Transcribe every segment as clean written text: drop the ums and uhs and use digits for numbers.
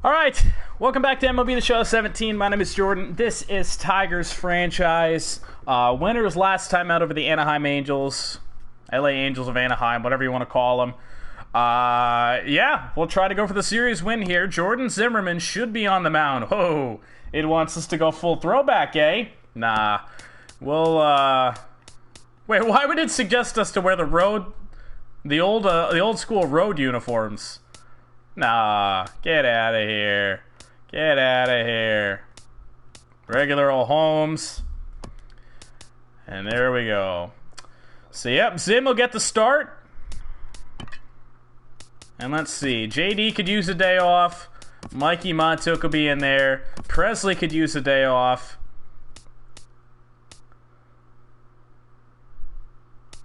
All right, welcome back to MLB The Show 17. My name is Jordan. This is Tigers franchise. Winners last time out over the Anaheim Angels, LA Angels of Anaheim, whatever you want to call them. Yeah, we'll try to go for the series win here. Jordan Zimmermann should be on the mound. Oh, it wants us to go full throwback, eh? Nah. We'll, wait, why would it suggest us to wear the old school road uniforms? Nah, get out of here. Get out of here. Regular old homes. And there we go. So, yep, Zim will get the start. And let's see. JD could use a day off. Mikey Montiel could be in there. Presley could use a day off.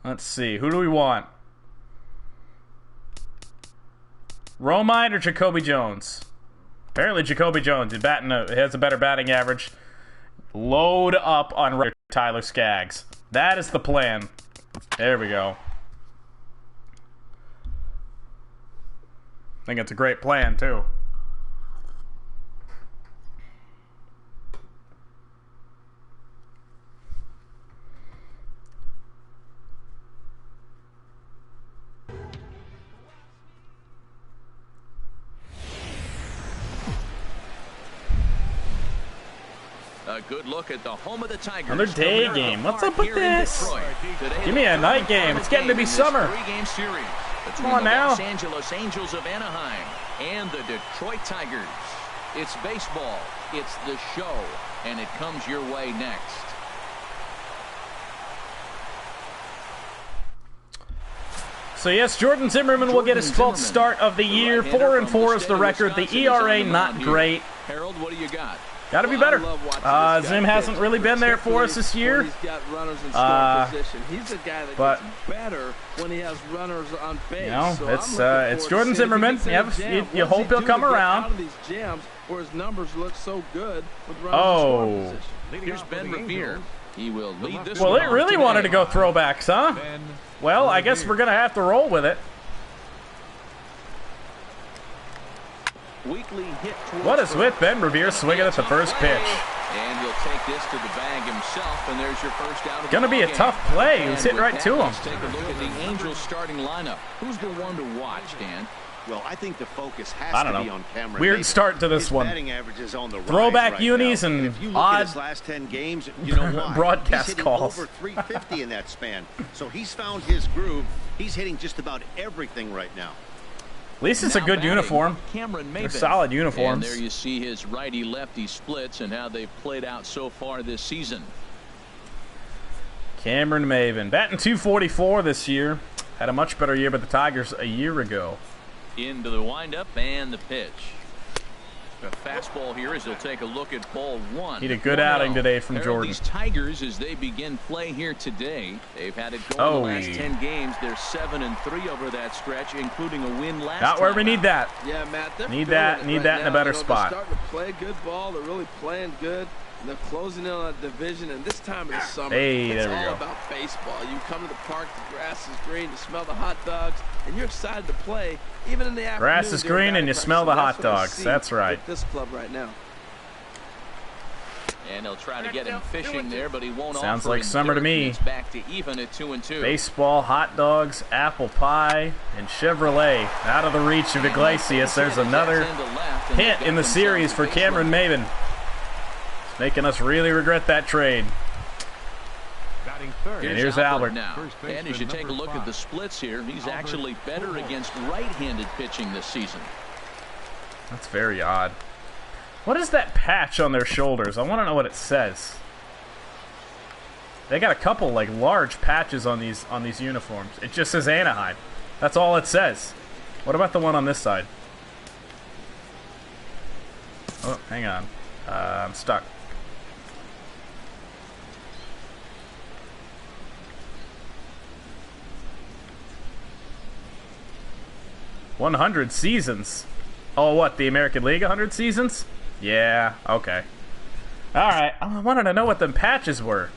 Let's see. Who do we want? Romine or Jacoby Jones? Apparently Jacoby Jones. He has a better batting average. Load up on Tyler Skaggs. That is the plan. There we go. I think it's a great plan, too. A good look at the home of the Tigers. Another day game. What's up with this? Give me a night game. It's getting to be summer. Come on now. Los Angeles Angels of Anaheim and the Detroit Tigers. It's baseball. It's the show, and it comes your way next. So yes, Jordan Zimmermann will get his 12th start of the year. 4-4 is the record. The ERA not great. Harold, what do you got? Got to be better. Zim hasn't really been there for us this year. He's got runners in scoring position. He's a guy that gets better when he has runners on base. You know, it's Jordan Zimmermann. You hope he'll come around. Out of these jams where his numbers look so good with runners in scoring position. Here's Ben Revere. He will lead this. Well, it really wanted to go throwbacks, huh? Well, I guess we're gonna have to roll with it. Weekly hit. What is with Ben Revere swinging at the first pitch? And he'll take this to the bag himself, and there's your first out of the Gonna be a tough play. He was hitting right to him. Let's take a look at the Angels starting lineup. Who's the one to watch, Dan? Well, I think the focus has to be on Cameron. Weird start to this one. On the throwback right unis now. And odd his last 10 games, you know why? broadcast he's hitting calls. Over 350 in that span. So he's found his groove. He's hitting just about everything right now. At least it's a good uniform. They're solid uniforms. And there you see his righty-lefty splits and how they've played out so far this season. Cameron Maven batting .244 this year. Had a much better year with the Tigers a year ago. Into the windup and the pitch. A fastball here as they'll take a look at ball one. Need a good outing today from Jordan. These Tigers, as they begin play here today, they've had it going the last 10 games. They're 7-3 over that stretch, including a win last Not where time we need that. Yeah, Matt. Need that in a better spot. They're starting to play good ball. They're really playing good. And they're closing in on a division, and this time of the summer, it's all about baseball. You come to the park, the grass is green, you smell the hot dogs, and you're excited to play, even in the afternoon. Grass is green and you smell the hot dogs. That's right. With this club right now. And they'll try to get him fishing there, but he won't. Sounds like summer to me. It's back to even at 2-2. Baseball, hot dogs, apple pie, and Chevrolet out of the reach of Iglesias. There's another hit in the series for Cameron Maven. Making us really regret that trade. And here's Albert now. And as you take a look at the splits here, he's actually better against right-handed pitching this season. That's very odd. What is that patch on their shoulders? I want to know what it says. They got a couple like large patches on these uniforms. It just says Anaheim. That's all it says. What about the one on this side? Oh, hang on. I'm stuck. "100 seasons." Oh, what? The American League 100 seasons? Yeah, okay. Alright, I wanted to know what them patches were.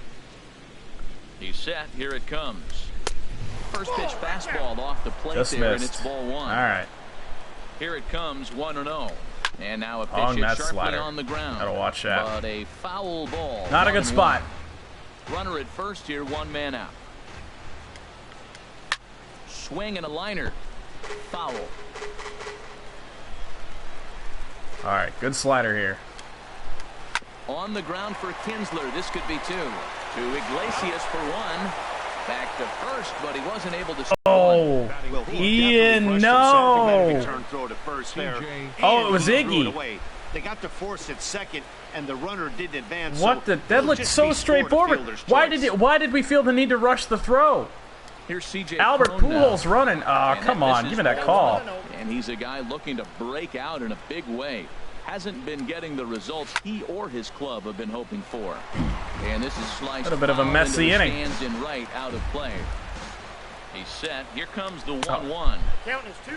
He's set. Here it comes. First pitch fastball off the plate. Just there, missed. and it's ball one. Alright. Here it comes, 1-0. And now a pitch hit sharply slider. on the ground. Gotta watch that. But a foul ball. Not a good spot. Runner at first here, 1 man out. Swing and a liner. Foul. All right, good slider here. On the ground for Kinsler. This could be 2. To Iglesias for 1. Back to first, but he wasn't able to score. Oh, Well, Ian, no. Oh, it was Iggy. They got to force it second, and the runner didn't advance. What the? That looked so straightforward. Why did we feel the need to rush the throw? Here's CJ Albert Cron now. Pujols running. Oh, come on, give me that call. And he's a guy looking to break out in a big way. Hasn't been getting the results he or his club have been hoping for. And this is sliced a bit of a messy inning. Stands in right, out of play. He's set. Here comes the 1-1.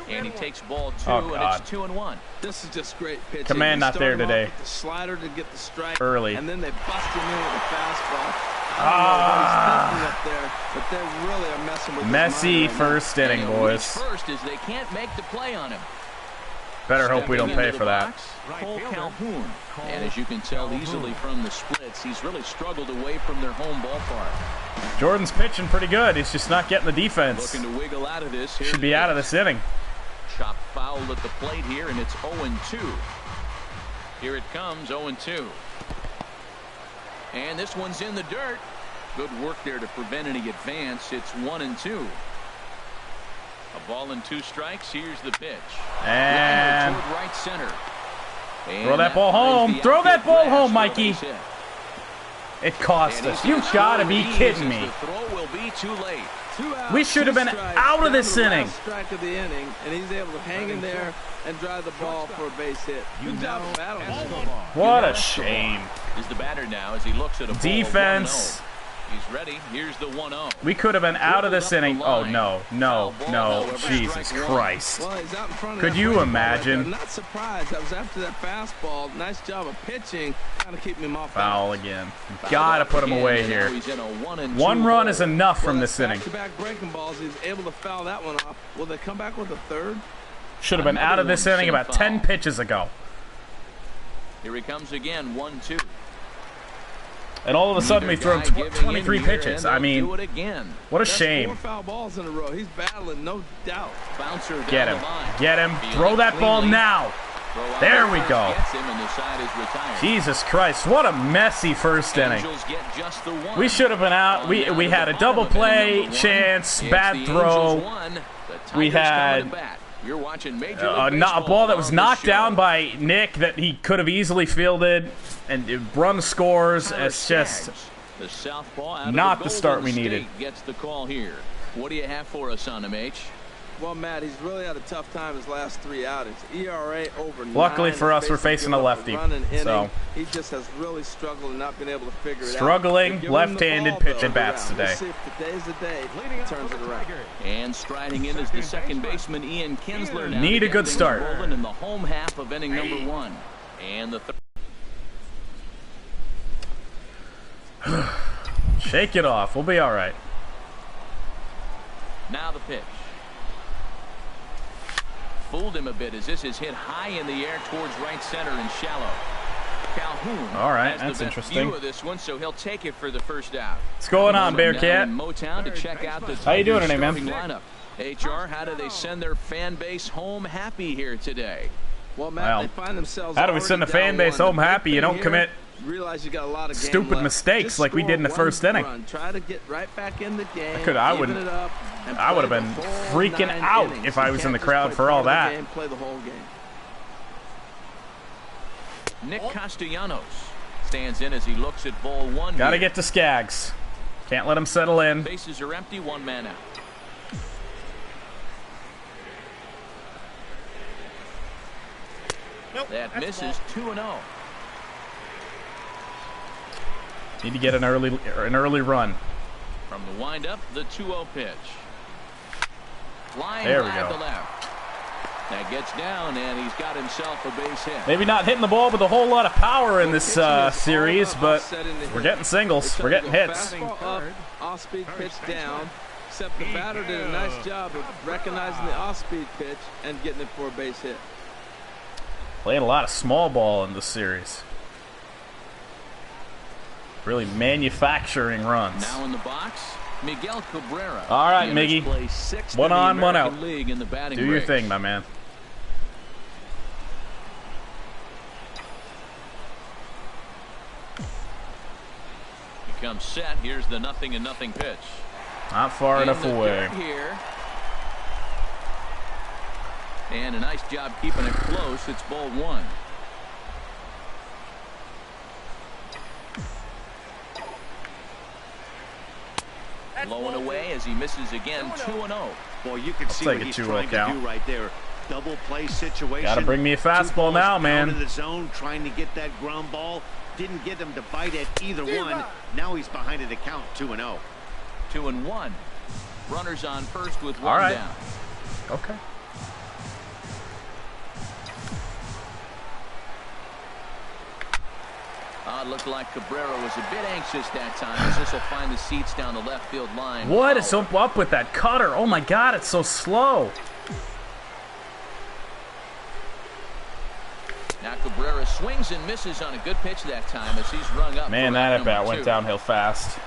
And he takes ball 2, and it's 2-1. This is just great pitching. Command not there today. With the slider to get the strike Early. and then they bust him in with the fastball. I don't know what he's thinking up there, but they really are messing with Messy his mind first inning, boys. First is they can't make the play on him. Better hope we don't pay for that. Cole Calhoun. And as you can tell easily from the splits, he's really struggled away from their home ballpark. Jordan's pitching pretty good. He's just not getting the defense. Looking to wiggle out of this. Should be out of this inning. Chop foul at the plate here, and it's 0-2. Here it comes, 0-2. And this one's in the dirt. Good work there to prevent any advance. It's 1-2. A ball and 2 strikes. Here's the pitch. And toward right center. And throw that ball home. Throw that ball home, Mikey. It cost us. You gotta be kidding me. The throw will be too late. We should have been out of this inning. Strike of the inning, and he's able to hang in there and drive the ball for a base hit. Good job battling. What a shame. Is the batter now as he looks at a Defense. He's ready. Here's the 1-0. We could have been out of this inning. Oh, no. No. No. Jesus Christ. Well, he's out in front of Could that you breaking ball. imagine? I'm not surprised. That was after that fastball. Nice job of pitching. Kind of keeping him off. Foul again. Gotta put him away here. He's in a 1-2 One run is enough from that's this inning. back-to-back breaking balls. He's able to foul that one off. Will they come back with a third? Should have been out of this inning about 10 pitches ago. Here he comes again, 1-2. And all of a sudden we throw 23 pitches. I mean, what a shame. 4 foul balls in a row. He's battling, no doubt. Bouncer Get him. Get him. Throw that ball now. There we go. Jesus Christ, what a messy first inning. We should have been out. We had a double play chance, bad throw. We had a ball that was knocked down by Nick that he could have easily fielded, and run scores. It's just not the start we needed. Gets the call here. What do you have for us on him, H? Well, Matt, he's really had a tough time his last 3 outings. ERA over 9. Luckily for us, we're facing a lefty, so he just has really struggled and not been able to figure it out. Struggling left-handed pitch at bats today. We'll see if today's the day he turns it around. And striding in is the second baseman Ian Kinsler. Now need a good start in the home half of inning number 1. And the shake it off. We'll be all right. Now the pitch. Fooled him a bit as this is hit high in the air towards right center and shallow. Calhoun. All right, has that's the best interesting. view of this one, so he'll take it for the first out. What's going on, Bearcat? Motown to check out the how you doing today, man? Lineup. HR, how do they send their fan base home happy here today? Well, Matt, they find themselves how do we send the fan base home happy? You don't commit you got a lot of stupid mistakes like we did in the first inning. Try to get right back in the game. I would have been freaking out if I was in the crowd for all that. Play the whole game. Nick Castellanos stands in as he looks at ball 1. Got to get to Skaggs. Can't let him settle in. Bases are empty, 1 man out. That misses 2-0. Need to get an early run. From the windup, the 2-0 pitch. Line there we drive go. to left. That gets down, and he's got himself a base hit. Maybe not hitting the ball with a whole lot of power in this series, but we're getting singles. We're getting hits. Off-speed pitch down. Except the batter did a nice job of recognizing the off-speed pitch and getting it for a base hit. Playing a lot of small ball in this series. Really manufacturing runs. Now in the box, Miguel Cabrera. All right, Miggy. 1 on, 1 out. Do your thing, my man. He comes set. Here's the 0-0 pitch. Not far enough away. Here. And a nice job keeping it close. It's ball 1. Low and away as he misses again. 2-0. Boy, you can see what he's trying to do right there. Double play situation. Gotta bring me a fastball now, man. Out of the zone, trying to get that ground ball. Didn't get him to bite at either one. Now he's behind at a count. 2-0. 2-1. Runners on first with 1 down. Okay. Looked like Cabrera was a bit anxious that time, as this will find the seats down the left field line. What is up with that cutter? Oh my God, it's so slow. Now Cabrera swings and misses on a good pitch that time as he's rung up. Man, that at-bat went downhill fast.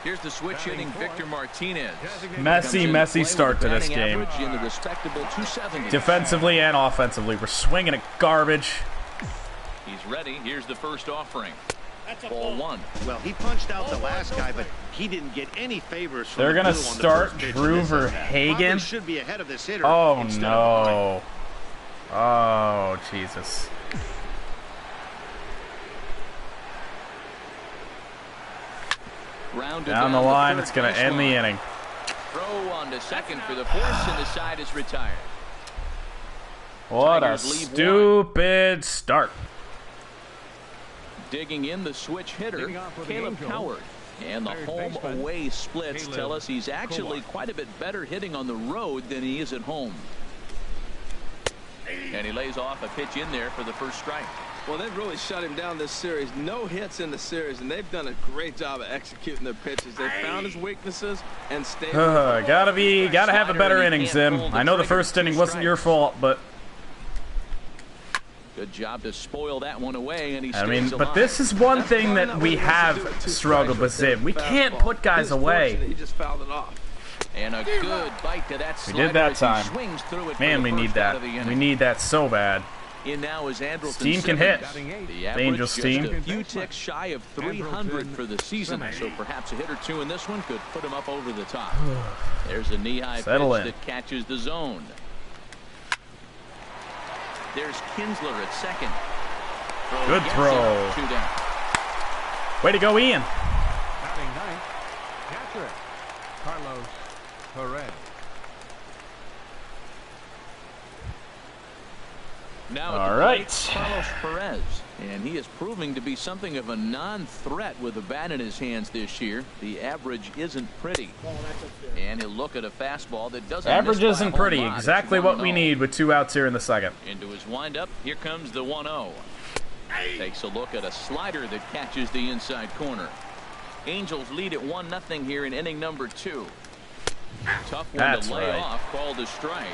Here's the switch hitting Victor Martinez. Messy start to this game. Into respectable 270. Defensively and offensively, we're swinging at garbage. He's ready. Here's the first offering. Ball 1. Well, he punched out the last guy, but he didn't get any favors from They're going to start Drew Verhagen. Should be ahead of this hitter. Oh, no. Oh, Jesus. Down the line, it's going to end the inning. Throw on to second for the force, and the side is retired. What a stupid start. Digging in the switch hitter, Caleb Howard. And the home-away splits tell us he's actually quite a bit better hitting on the road than he is at home. And he lays off a pitch in there for the first strike. Well, they've really shut him down this series. No hits in the series, and they've done a great job of executing their pitches. They found his weaknesses and stayed. Gotta have a better inning, Zim. I know the first inning wasn't your fault, but good job to spoil that one away, and he stays alive. But this is one thing that we have struggled with, Zim. We can't put guys away. He just fouled it off. And a good bite to that slider. We did that time. Man, we need that. We need that so bad. In now is Steam can hit. The Angels Steam. A few ticks shy of 300 for the season, so perhaps a hit or two in this one could put him up over the top. There's a knee-high pitch that catches the zone. There's Kinsler at second. Good throw. 2 down. Way to go, Ian. Batting ninth, catcher, Carlos Perez. Now all right, Carlos Perez, and he is proving to be something of a non-threat with a bat in his hands this year. The average isn't pretty, and he'll look at a fastball that doesn't. Average isn't pretty. Exactly what we need with 2 outs here in the second. Into his windup, here comes the 1-0. Takes a look at a slider that catches the inside corner. Angels lead at 1-0 here in inning number 2. Tough one to lay off, called a strike.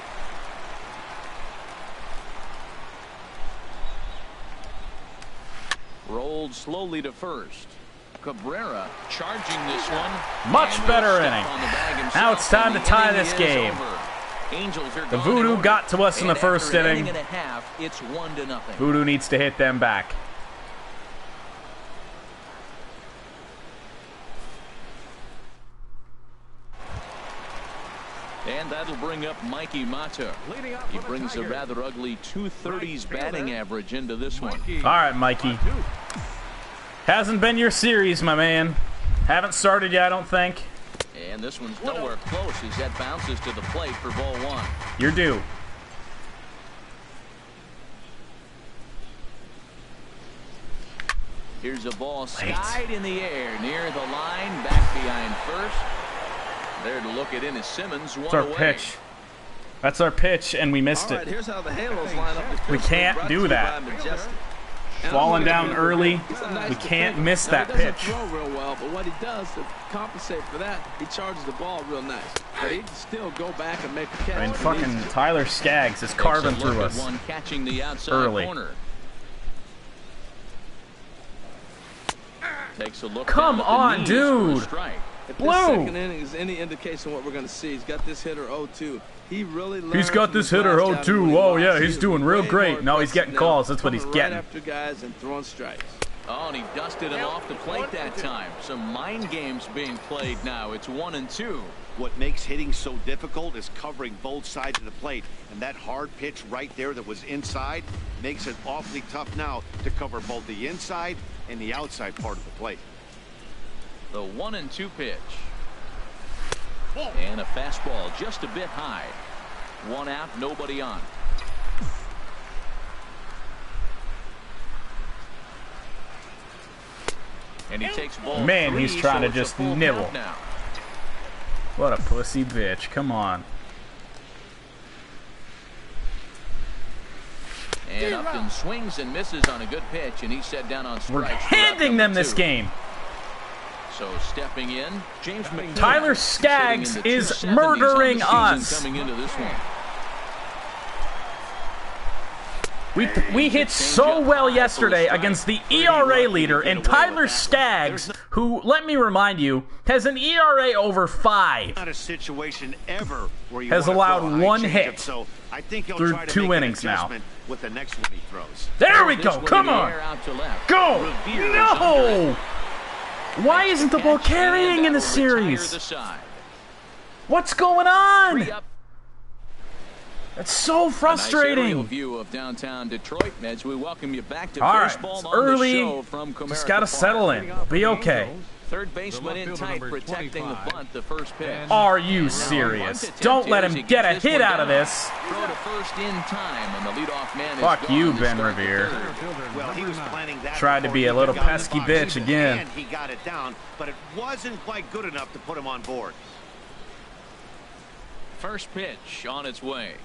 Rolled slowly to first. Cabrera charging this one. Much better inning. Now it's time to tie this game. The Voodoo got to us in the first inning. It's 1-0. Voodoo needs to hit them back. And that'll bring up Mikey Mata. He brings a rather ugly 230s batting average into this one. All right, Mikey. Hasn't been your series, my man. Haven't started yet, I don't think. And this one's nowhere close as that bounces to the plate for ball 1. You're due. Here's a ball skied in the air near the line, back behind first. There to look at Ennis Simmons. That's our pitch. That's our pitch, and we missed it. Here's how the halos line up. We can't do that. Falling down early. We can't miss that pitch. Throw real well, but what he does to compensate for that, he charges the ball real nice. But he can still go back and make a catch. I mean, fucking Tyler Skaggs is carving through us one catching the outside early. Corner. Takes a look. Come on, dude. If Blue. this second inning is any indication of what we're going to see, he's got this hitter 0-2. He really He's got this hitter 0-2. Oh, yeah, he's doing real great. No, he's getting calls. That's what he's getting. After guys and throwing strikes. Oh, and he dusted him off the plate that time. Some mind games being played now. It's 1-2. What makes hitting so difficult is covering both sides of the plate. And that hard pitch right there that was inside makes it awfully tough now to cover both the inside and the outside part of the plate. The 1-2 pitch. And a fastball just a bit high. One out, nobody on. And he takes ball. Man, 3, he's trying so to it's a just full nibble. count now. What a pussy bitch. Come on. And Upton swings and misses on a good pitch, and he's set down on strikes. We're handing them this game. So stepping in, James McNeil. Tyler Skaggs is murdering us. Coming into this one. We hit so well yesterday against the ERA leader and Tyler Skaggs, who, let me remind you, has an ERA over 5. Not a situation ever where you has allowed one hit so I think he'll through try to 2 make innings now. with the next one he throws. There we go. Come on. Go. No. Why isn't the ball carrying in the series? What's going on? That's so frustrating. Nice view of downtown Detroit as we welcome you back to all right, baseball it's on early. The show from Just got to settle in. Be okay. Third baseman in tight, protecting the bunt, the first pitch. Are you serious? Don't let him get a hit out of this. Throw to first in time, and the leadoff man Fuck you, Ben Revere. Well, he was planning that. Tried to be a little pesky bitch again. And he got it down, but it wasn't quite good enough to put him on board. First pitch on its way.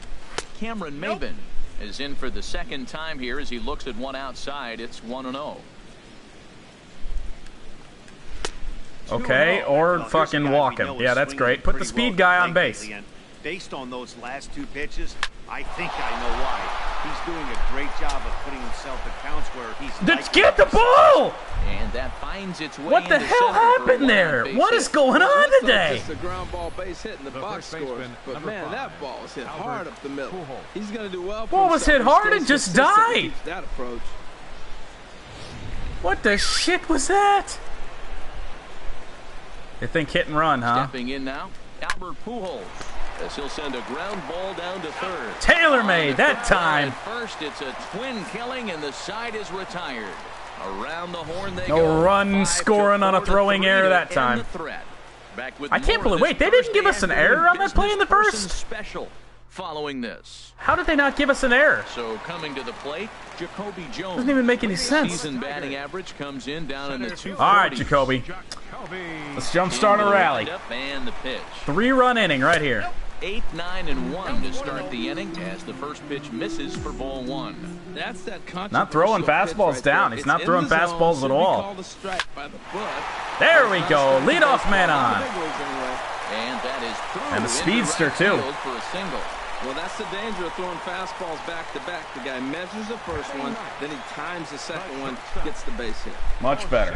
Cameron Maben is in for the second time here as he looks at one outside. It's 1-0. Okay, or fucking walk him. Yeah, that's great. Put the speed guy on base. Based on those last 2 pitches, I think I know why. He's doing a great job of putting himself at counts where he's. Let's get the ball! And that finds its way. What the hell happened there? What is going on today? It's a ground ball base hit in the box scores, but man, that ball was hit hard up the middle. He's going to do well. Ball was hit hard and just died. That approach. What the shit was that? You think hit and run, huh? Stepping in now, Albert Pujols, as he'll send a ground ball down to third. Tailor-made that time. At first, it's a twin killing, and the side is retired. Around the horn they no go. Run scoring on a throwing error that time. I can't believe. Wait, they didn't give us an error on that play in the first. Special following this. How did they not give us an error? So coming to the plate, Jacoby Jones. Doesn't even make any sense. Season batting average comes in down in the 240s. All right, Jacoby. Let's jumpstart a rally. And the pitch. 3-run inning right here. 8, 9, and 1 to start the inning as the first pitch misses for ball 1. That's that not throwing fastballs right down. He's not throwing fastballs at all. There we go. Leadoff man on. And that is through and the speedster too. For a single. Well, that's the danger of throwing fastballs back to back. The guy measures the first one, then he times the second one, gets the base hit. Much better.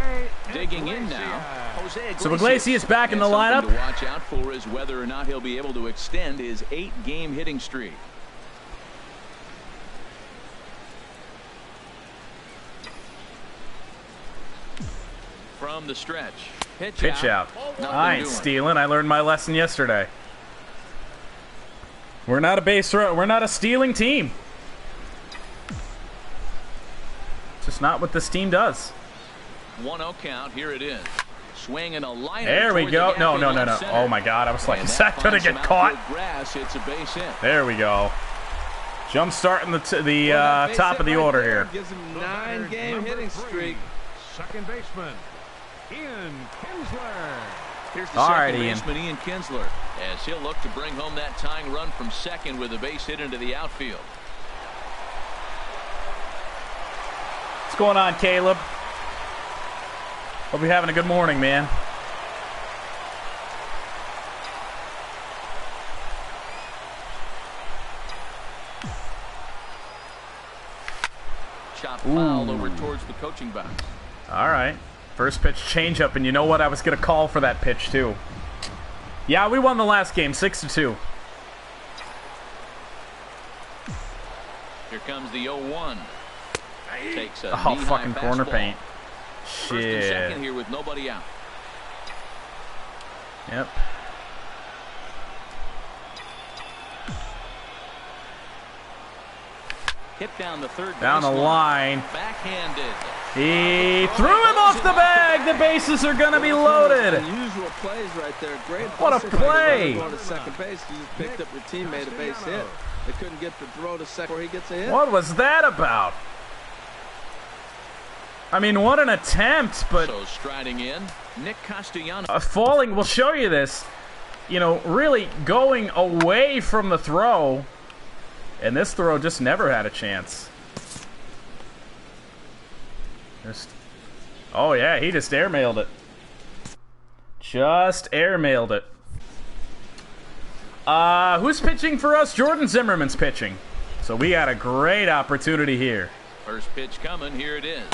Digging in now, Jose Iglesias. So Iglesias back in the lineup. To watch out for is whether or not he'll be able to extend his 8-game hitting streak. From the stretch, pitch out. I ain't stealing. I learned my lesson yesterday. We're not a base runner. We're not a stealing team. It's just not what this team does. 1-0 count. Here it is. Swing and a line. There we go. No. Oh my God! I was like, is that gonna get caught? It's a base hit. There we go. Jump starting the top of the order here. Gives him 9-game hitting streak. Second baseman, Ian Kinsler. Here's the second baseman, Ian Kinsler, as he'll look to bring home that tying run from second with a base hit into the outfield. What's going on, Caleb? Hope you're having a good morning, man. Chop foul over towards the coaching box. All right. First pitch changeup, and you know what? I was going to call for that pitch, too. Yeah, we won the last game, 6-2. Here comes the 0-1. Takes a fucking corner paint. First and second here with nobody out. Yep. Hit down the third down the line. Backhanded. He threw him off the bag. The bases are going to be loaded. Unusual plays right there. Great. What a play. Going to second base. You just picked up your teammate a base hit. They couldn't get the throw to second where he gets a hit. What was that about? I mean, what an attempt, but... So striding in, Nick Castellanos. Falling, we'll show you this. You know, really going away from the throw. And this throw just never had a chance. Oh, yeah, he just airmailed it. Just airmailed it. Who's pitching for us? Jordan Zimmerman's pitching. So we got a great opportunity here. First pitch coming, here it is.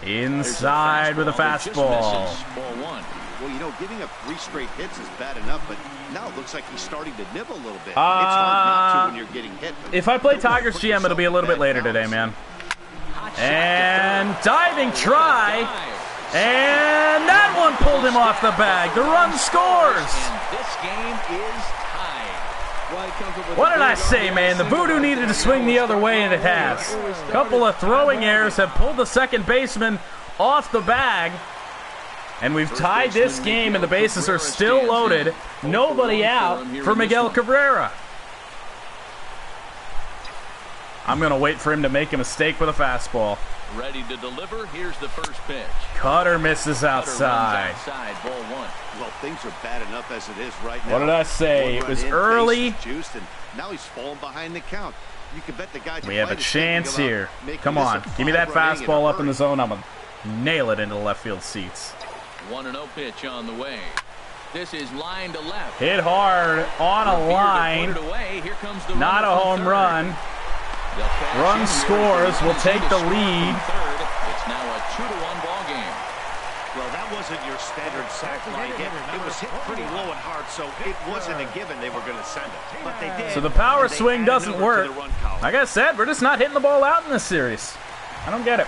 Inside with a fastball. Well, you know, giving up 3 straight hits is bad enough, but now it looks like he's starting to nibble a little bit. It's hard not to when you're getting hit. If I play Tigers GM, it'll be a little bit later today, man. And diving try. And that one pulled him off the bag. The run scores. This game is tied. What did I say, man? The voodoo needed to swing the other way, and it has. A couple of throwing errors have pulled the second baseman off the bag. And we've tied this game, and the bases are still loaded. Nobody out for Miguel Cabrera. I'm going to wait for him to make a mistake with a fastball. Ready to deliver. Here's the first pitch. Cutter misses outside. Ball 1. Well, things are bad enough as it is right now. What did I say? It was early. Juiced, and now he's falling behind the count. You can bet the guy. We have a chance here. Come on. Give me that fastball up in the zone. I'm going to nail it into the left field seats. 1-0 pitch on the way. This is line to left. Hit hard on a line. Here comes the not a home run. Run scores. Will take the lead. It's now a 2-1 ball game. Well, that wasn't your standard sac fly hit. It was hit pretty low and hard, so it wasn't a given they were going to send it. But they did. So the power swing doesn't work. Like I said, we're just not hitting the ball out in this series. I don't get it.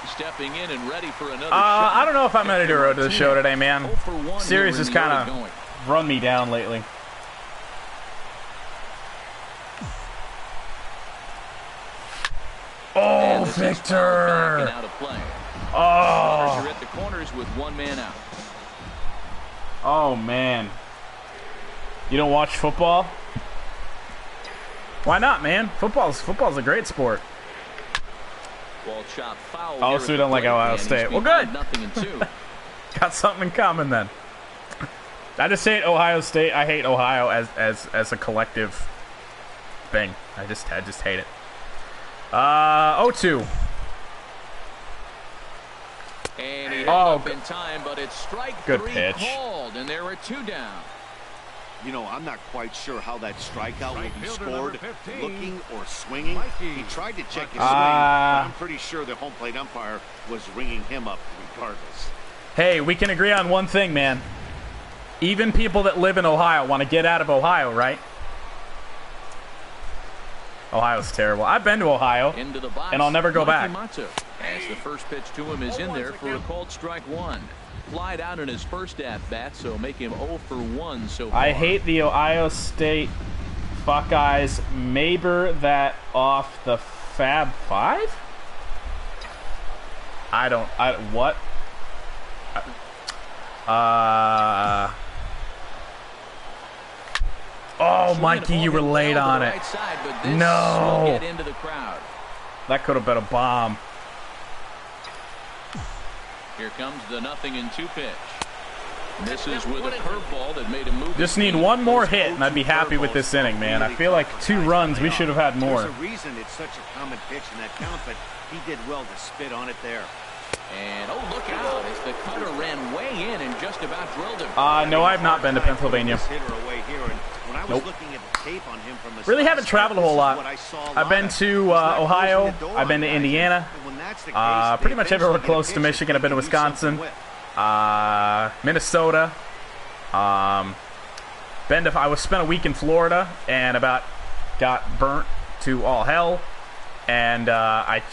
Stepping in and ready for another shot. I don't know if I'm ready to road to the show today, man. Series has kind of run me down lately. Oh, Victor! Oh. You're at the corners with 1 man out. Oh, man. You don't watch football? Why not, man? Football's a great sport. Oh, so we don't like Ohio State. Well, good. Got something in common then. I just hate Ohio State. I hate Ohio as a collective thing. I just hate it. 0-2. And he held up in time, but it's strike 3 pitch. called, and there are 2 down. You know, I'm not quite sure how that strikeout will be scored, looking or swinging. He tried to check his swing, but I'm pretty sure the home plate umpire was ringing him up regardless. Hey, we can agree on one thing, man. Even people that live in Ohio want to get out of Ohio, right? Ohio's terrible. I've been to Ohio, and I'll never go back. As the first pitch to him is in there for a called strike 1. Flied out in his first at-bat, so make him 0 for 1 so far. I hate the Ohio State Buckeyes. Maber that off the Fab 5? What? Oh, Mikey, you were late on it. No. That could have been a bomb. Here comes the 0-2 pitch. Misses with a curveball that made him move. Just need one more hit, and I'd be happy with this inning, man. I feel like 2 runs, we should have had more. There's a reason it's such a common pitch in that count, but he did well to spit on it there. And oh, look out, as the cutter ran way in and just about drilled him. No, I've not been to Pennsylvania. Nope. Really haven't traveled a whole lot. I've been to Ohio. I've been to Indiana. Pretty much everywhere close to Michigan. I've been to Wisconsin. Minnesota. I spent a week in Florida and about got burnt to all hell. And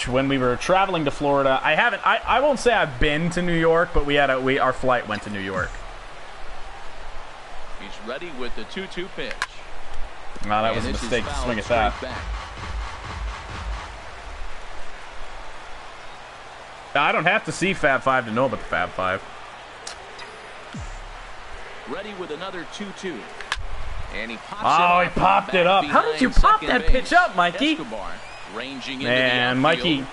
when we were traveling to Florida, I won't say I've been to New York, but our flight went to New York. He's ready with the 2-2 pitch. No, that was a mistake to swing at that. I don't have to see Fab 5 to know about the Fab 5. Ready with another 2-2. And he pops he popped it up. How did you pop that pitch up, Mikey? Man, Mikey,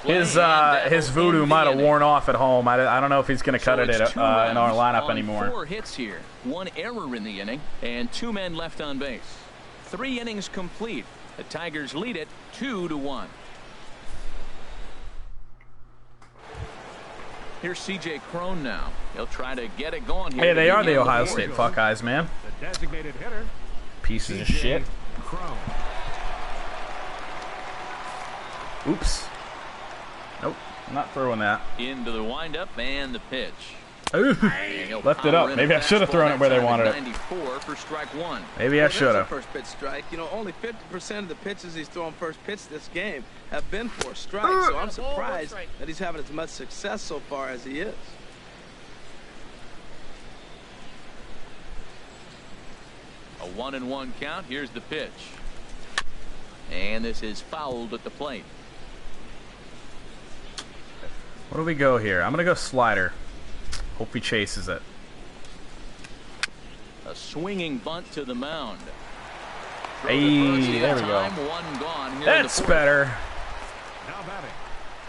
his voodoo might have worn off at home. I don't know if he's going to cut it in our lineup anymore. 4 hits here, 1 error in the inning, and 2 men left on base. 3 innings complete. The Tigers lead it 2-1. Here's C.J. Cron now. He'll try to get it going here. Hey, they are the Ohio State Buckeyes, man. The designated hitter, Pieces of shit. Cron. Oops. Nope, I'm not throwing that. Into the windup and the pitch. Ooh, left it up. Maybe I should have thrown it where they wanted it. 94 for strike 1. Maybe I should have. First pitch strike. You know, only 50% of the pitches he's throwing first pitch this game have been for a strike. So I'm surprised that he's having as much success so far as he is. A 1-1 count. Here's the pitch. And this is fouled at the plate. What do we go here? I'm going to go slider. Hope he chases it. A swinging bunt to the mound. Hey, there we go. That's better. Now batting.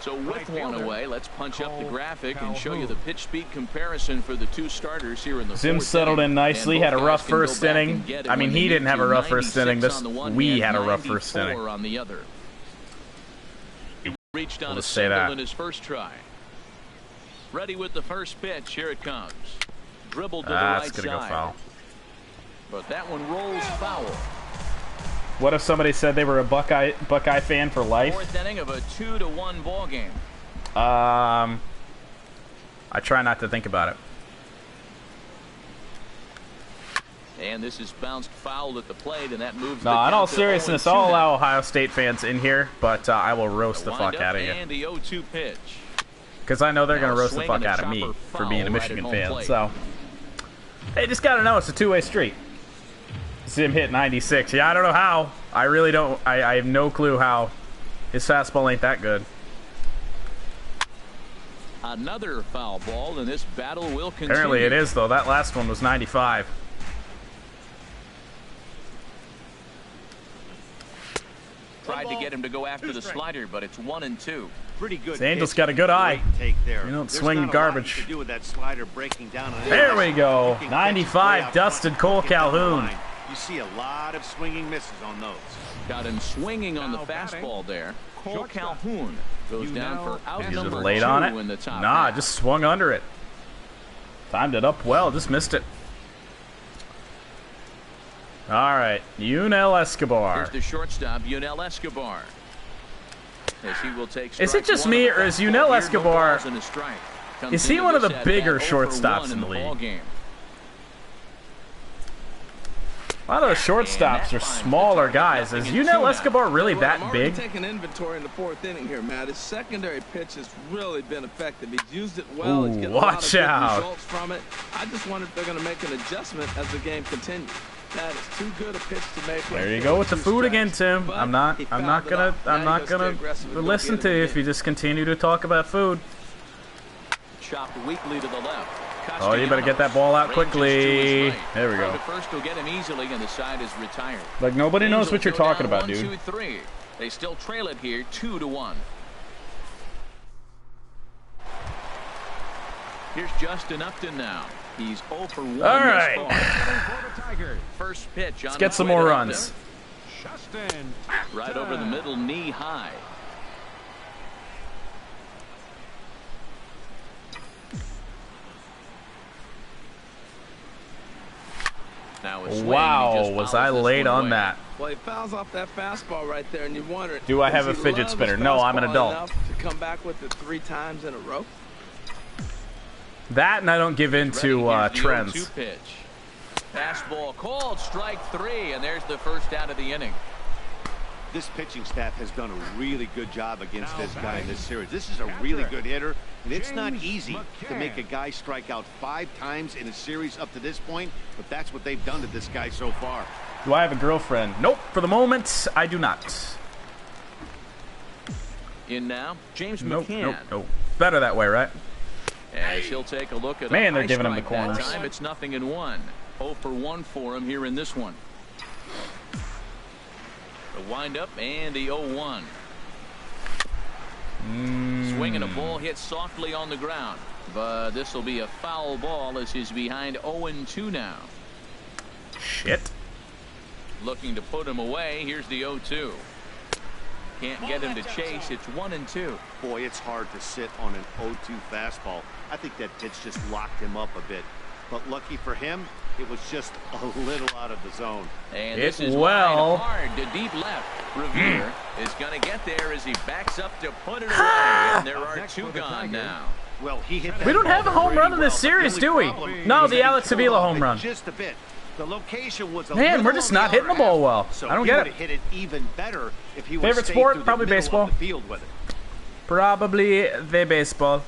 So with 1 away, let's punch up the graphic and show you the pitch speed comparison for the 2 starters here in the Zim settled in nicely, had a rough first inning. I mean, he didn't have a rough first inning. We had a rough first inning. On the other. He reached on a say single that. in his first try. Ready with the first pitch. Here it comes. Dribbled to the right That's gonna side. go foul. But that one rolls foul. What if somebody said they were a Buckeye fan for life? 4th inning of a 2-1 ball game. I try not to think about it. And this is bounced foul at the plate, and that moves. No, in all seriousness, I'll allow Ohio State fans in here, but I will roast the fuck out of you. And the 0-2 pitch. Because I know they're going to roast the fuck out of me for being a Michigan fan. So, they just got to know it's a two-way street. Zim hit 96. Yeah, I don't know how. I really don't. I have no clue how. His fastball ain't that good. Another foul ball, and this battle will continue. Apparently it is, though. That last one was 95. Tried to get him to go after the slider, but it's 1-2. Pretty good. The Angel's got a good eye. Take there. You don't There's swing not a garbage. lot you can do with that slider breaking down. There we go. 95, dusted Cole Calhoun. You see a lot of swinging misses on those. Got him swinging on the fastball there. Cole Calhoun goes down for out He's number just laid 2 on it. in the top Nah, half. just swung under it. Timed it up well, just missed it. All right, Yunel Escobar. Here's the shortstop, Yunel Escobar. As he will take Is it just me, or is Yunel Escobar? Is he one of the bigger shortstops in the league? A lot of those shortstops are smaller guys. Is Yunel Escobar really that big? Take an inventory in the 4th inning here, Matt. His secondary pitch has really been effective. He's used it well. He's getting a lot of good results from it. I just wonder if they're going to make an adjustment as the game continues. That is too good a pitch to make. There you go with the food again, Tim. I'm not gonna listen to you if you just continue to talk about food. Chopped weakly to the left. Oh, you better get that ball out quickly. There we go. First will get him easily, and the side is retired. Like nobody knows what you're talking about, dude. 1-2-3. They still trail it here, 2-1. Here's Justin Upton now. He's 0 for 1. All right. First pitch. Let's get some more runs. Right over the middle, knee high. Now a swing, wow, was I late on that? Well, he fouls off that fastball right there, and you wonder, do I have a fidget spinner? No, I'm an adult. To come back with it 3 times in a row. That, and I don't give into trends. 0-2 pitch. Fastball called, strike 3, and there's the first out of the inning. This pitching staff has done a really good job against this guy in this series. This is a really good hitter, and it's not easy to make a guy strike out 5 times in a series up to this point, but that's what they've done to this guy so far. Do I have a girlfriend? Nope. For the moment, I do not. In now, James nope, McCann. Nope. Better that way, right? As he'll take a look at man, they're giving him the corners. That time it's 0-1. 0 for 1 for him here in this one. The windup and the 0-1. Swinging a ball hit softly on the ground, but this will be a foul ball as he's behind 0-2 now. Shit. Looking to put him away. Here's the 0-2. Can't get him to chase. It's 1-2. Boy, it's hard to sit on an 0-2 fastball. I think that pitch just locked him up a bit. But lucky for him, it was just a little out of the zone. And this is wide hard to deep left. Revere is going to get there as he backs up to put it away. And there are 2 gone now. Well, he hit that. We don't have a home run in this series, do we? No, the Alex Avila home run. Just a bit. The location was a man, we're just not hitting the ball well. So I don't get it. Hit it even better if he favorite sport? Probably baseball. Field with it. Probably the baseball.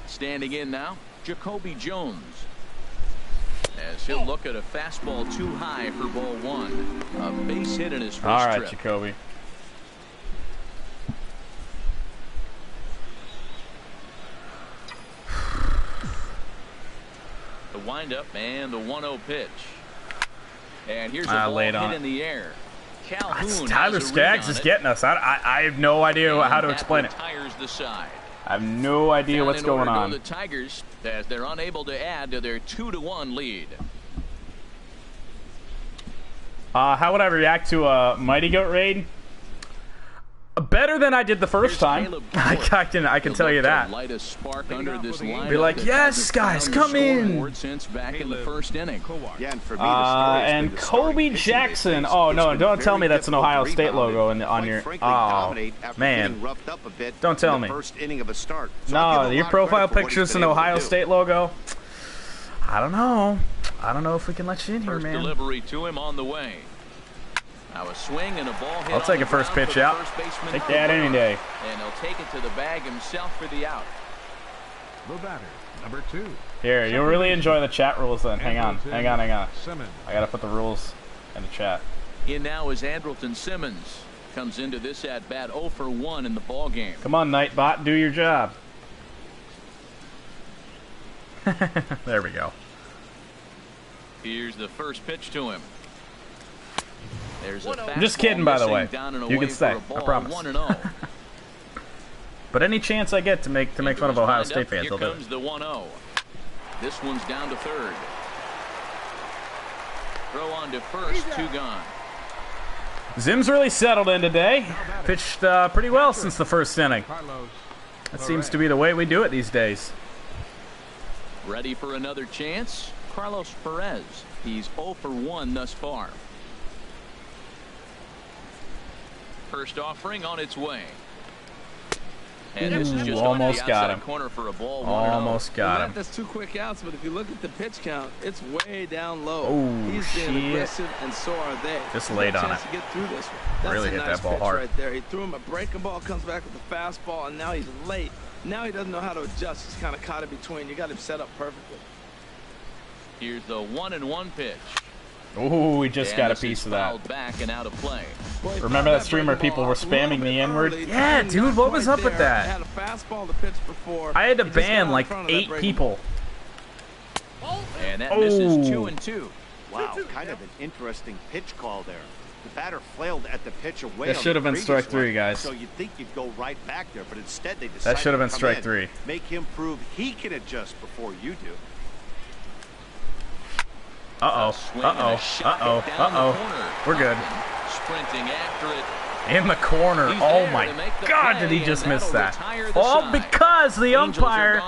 Standing in now, Jacoby Jones. As he'll look at a fastball too high for ball 1. A base hit in his first all right, trip. Jacoby. The windup and the 1-0 pitch. And here's a ball hit in the air. Calhoun Tyler Skaggs is getting us. I have no idea how to explain it. Tires the side. I have no idea what's going on. The Tigers, as they're unable to add to their 2-1 lead. How would I react to a Mighty Goat raid? Better than I did the first time. I can tell you that. Light a spark under this line. Be like, yes, guys, come in. Since back in the first inning. Yeah, and for me, and Kobe Jackson. Oh no! Don't tell me that's an Ohio State logo on your. Oh man! Don't tell me. No, your profile picture is an Ohio State logo. I don't know. I don't know if we can let you in here, man. First delivery to him on the way. Now a swing and a ball hit. I'll take a first pitch out. Take that any day. And he'll take it to the bag himself for the out. The batter, number 2. Here, you'll really enjoy the chat rules then. Hang on. I gotta put the rules in the chat. In now is Andrelton Simmons. Comes into this at bat 0 for 1 in the ball game. Come on, Nightbot, do your job. There we go. Here's the first pitch to him. There's a I'm just kidding, by the way. You can stay. I promise. 1-0. But any chance I get to make fun of Ohio State fans, I'll do it. Here comes the 1-0. This one's down to third. Throw on to first, 2 gone. Zim's really settled in today. Pitched pretty well since the first inning. That seems to be the way we do it these days. Ready for another chance? Carlos Perez. He's 0 for 1 thus far. First offering on its way. And this is just almost got him. Corner for a ball. Almost got him. That's 2 quick outs, but if you look at the pitch count, it's way down low. Oh, he's being aggressive, and so are they. Just laid on it. To get through this one. That's really a hit nice that ball pitch hard. Right there. He threw him a breaking ball, comes back with a fastball, and now he's late. Now he doesn't know how to adjust. He's kind of caught in between. You got him set up perfectly. Here's the 1-1 pitch. Ooh, we just got a piece of that. Back and out of play. Remember that streamer people were spamming the N-word? Yeah, dude, what was up with that? I had to ban like 8 people. And that misses 2-2. Wow, kind of an interesting pitch call there. The batter flailed at the pitch away. That should have been strike 3, guys. So you'd think you'd go right back there, but instead they decided that should have been to come strike in, 3. Make him prove he can adjust before you do. We're good. Sprinting after it. In the corner. Oh my God, did he just miss that? All because the umpire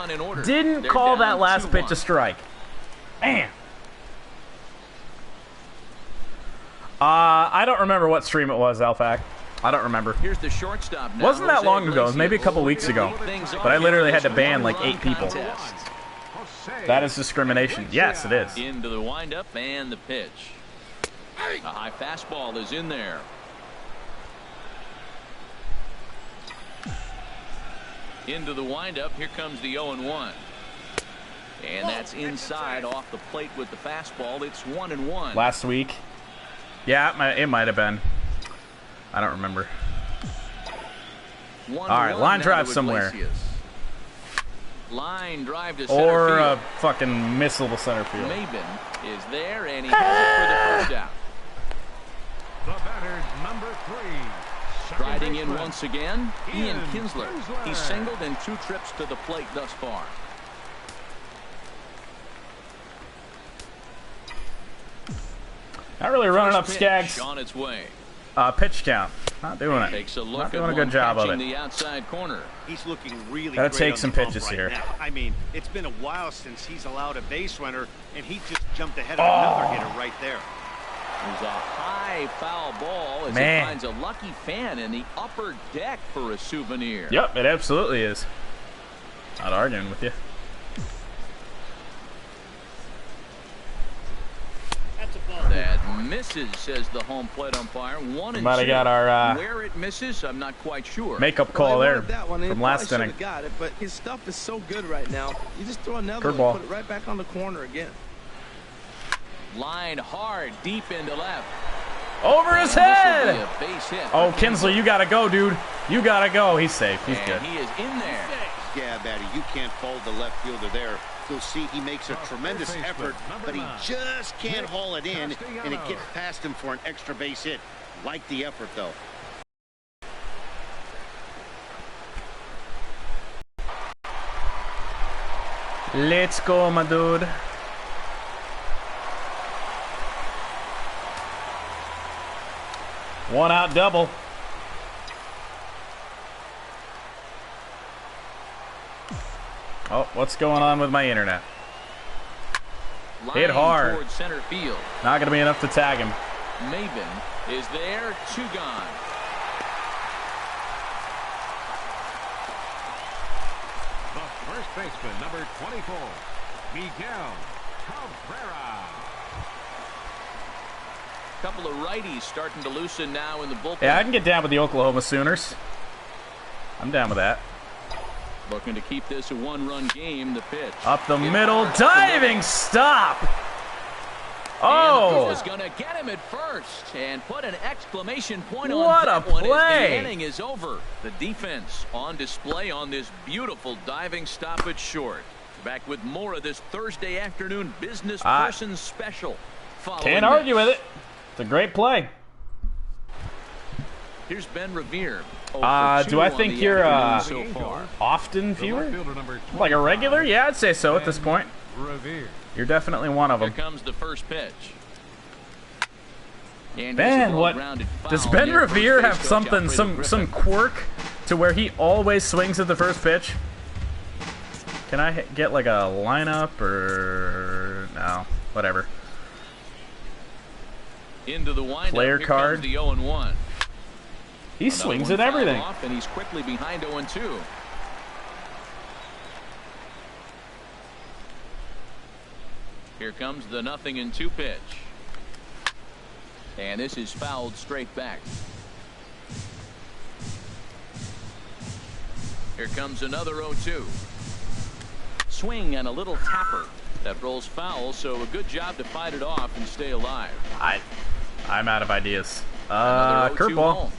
didn't call that last pitch a strike. Man. I don't remember what stream it was, Alfac. I don't remember. Here's the shortstop now. Wasn't that long ago. It was maybe a couple weeks ago. But I literally had to ban like 8 people. That is discrimination. Yes, it is. Into the windup and the pitch. A high fastball is in there. Into the windup. Here comes the 0-1. And that's inside off the plate with the fastball. It's 1-1. Last week. Yeah, it might have been. I don't remember. All right, line drive somewhere. Line drive to center or field. a fucking missile to center field. Maben is there, and he has it for the first out. The batter, number 3. Striding in once again, Ian Kinsler. He's singled in 2 trips to the plate thus far. Not really running up Pitch Skaggs. on its way. Pitch count. Not doing it. Takes a look Not doing at a good job of it. the outside corner. He's looking really Gotta great take on some the bump pitches right here. now. I mean, it's been a while since he's allowed a base runner, and he just jumped ahead of another hitter right there. There's a high foul ball as Man. he finds a lucky fan in the upper deck for a souvenir. Yep, it absolutely is. Not arguing with you. That misses, says the home plate umpire. 1-2. Might have got our where it misses, I'm not quite sure. makeup call there that one. from last inning. Got it, but his stuff is so good right now. You just throw another Curveball. one, put it right back on the corner again. Line hard, deep into left. Over his This will head! be a base hit. Oh, Kinsler, you gotta go, dude. You gotta go. He's safe. He's And good. he is in there. Yeah, Batty, you can't fold the left fielder there. You'll see he makes a tremendous effort, but he just can't haul it in, and it gets past him for an extra base hit. Like the effort, though. Let's go, my dude. One out double. Oh, what's going on with my internet? Hit hard. Towards center field. Not going to be enough to tag him. Maben is there, 2 gone. The first baseman, number 24, Miguel Cabrera. Couple of righties starting to loosen now in the bullpen. Yeah, I can get down with the Oklahoma Sooners. I'm down with that. Looking to keep this a 1-run game. The pitch. Up the middle, diving stop. Oh! Oh! Is going to get him at first and put an exclamation point What on a that one as play. the inning is over. The defense on display on this beautiful diving stop at short. Back with more of this Thursday afternoon business person special. Can't argue with it. It's a great play. Here's Ben Revere. Do I think you're so far. often viewer? Like a regular? Yeah, I'd say so at this point. Revere. You're definitely one of Here them. comes the first pitch. And Ben, what does Ben Revere have something, some quirk to where he always swings at the first pitch? Can I get like a lineup or no? Whatever. Into the windup. Player Here card. comes the 0-1. He swings at everything. Off, and he's quickly behind 0-2. Here comes the 0-2 pitch. And this is fouled straight back. Here comes another 0-2. Swing and a little tapper. That rolls foul, so a good job to fight it off and stay alive. I'm out of ideas. Another 0-2 Curveball. home.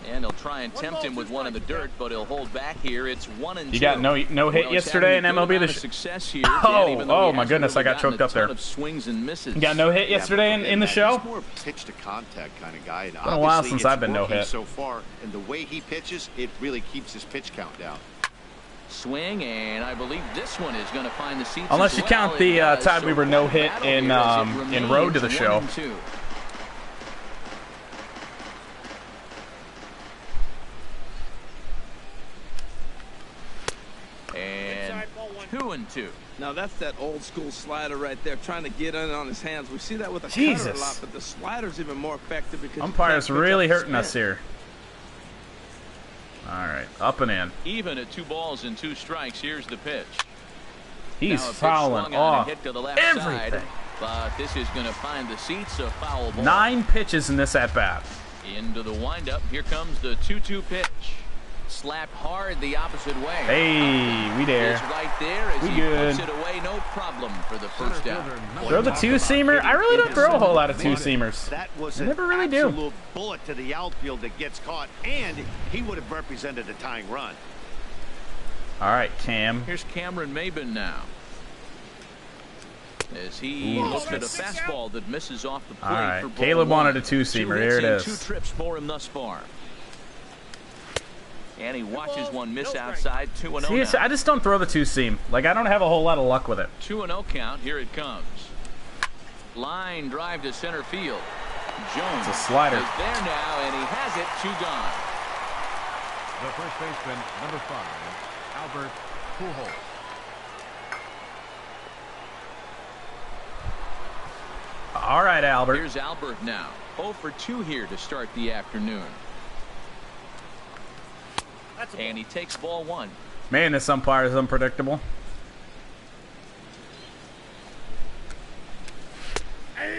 And he'll try and tempt him with one in the dirt, but he'll hold back here. It's 1-2. You got no hit yesterday in MLB The Show. Oh my goodness, I got choked up there. Swings and misses. You got no hit yesterday in the show? He's more of a pitch to contact kind of guy. And it's been a while since I've been no hit so far, and the way he pitches, it really keeps his pitch count down. Swing, and I believe this one is going to find the seats. Unless you count the time we were no hit in Road to the Show. And 2-2. Now that's that old school slider right there, trying to get in on his hands. We see that with a cutter a lot, but the slider's even more effective because umpire's really hurting us here. All right, up and in. Even at 2 balls and 2 strikes, here's the pitch. He's fouling off everything. But this is going to find the seats, a foul ball. 9 pitches in this at-bat. Into the windup. Here comes the 2-2 pitch. Slapped hard the opposite way. Hey, we there. Is right there as he puts it away, no problem for the first down. Throw the 2-seamer. I really don't throw a whole lot of 2-seamers. That was I never really do. An absolute bullet to the outfield that gets caught, and he would have represented a tying run. All right, Cam. Here's Cameron Maben now. As he looks at a fastball that misses off the plate. All right, for ball Caleb 1. wanted a 2-seamer. Here it is. 2 trips for him thus far. And he watches one miss outside. 2-0 See, I just don't throw the 2-seam. Like, I don't have a whole lot of luck with it. 2-0 count. Here it comes. Line drive to center field. Jones it's a slider. is there now, and he has it. 2 gone. The first baseman, number 5, Albert Pujols. All right, Albert. Here's Albert now. 0 for 2 here to start the afternoon. And he takes ball 1. Man, this umpire is unpredictable.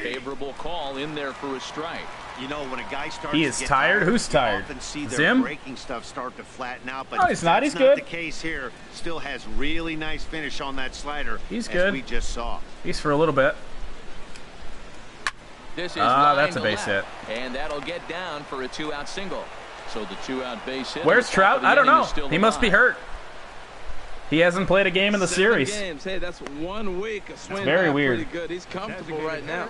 Favorable call in there for a strike. You know, when a guy starts he is to get tired. Who's you tired? often see their Zim? breaking stuff start to flatten out, but no, he's not. He's not good. the case here. Still has really nice finish on that slider. He's as good. we just saw. He's for a little bit. This is that's a base hit. And that'll get down for a 2-out single. So the 2-out base hit. Where's Trout? I don't know. He must be hurt. He hasn't played a game in the 7 series. games. Hey, that's 1 week. A swing very weird. Pretty good. He's comfortable right now.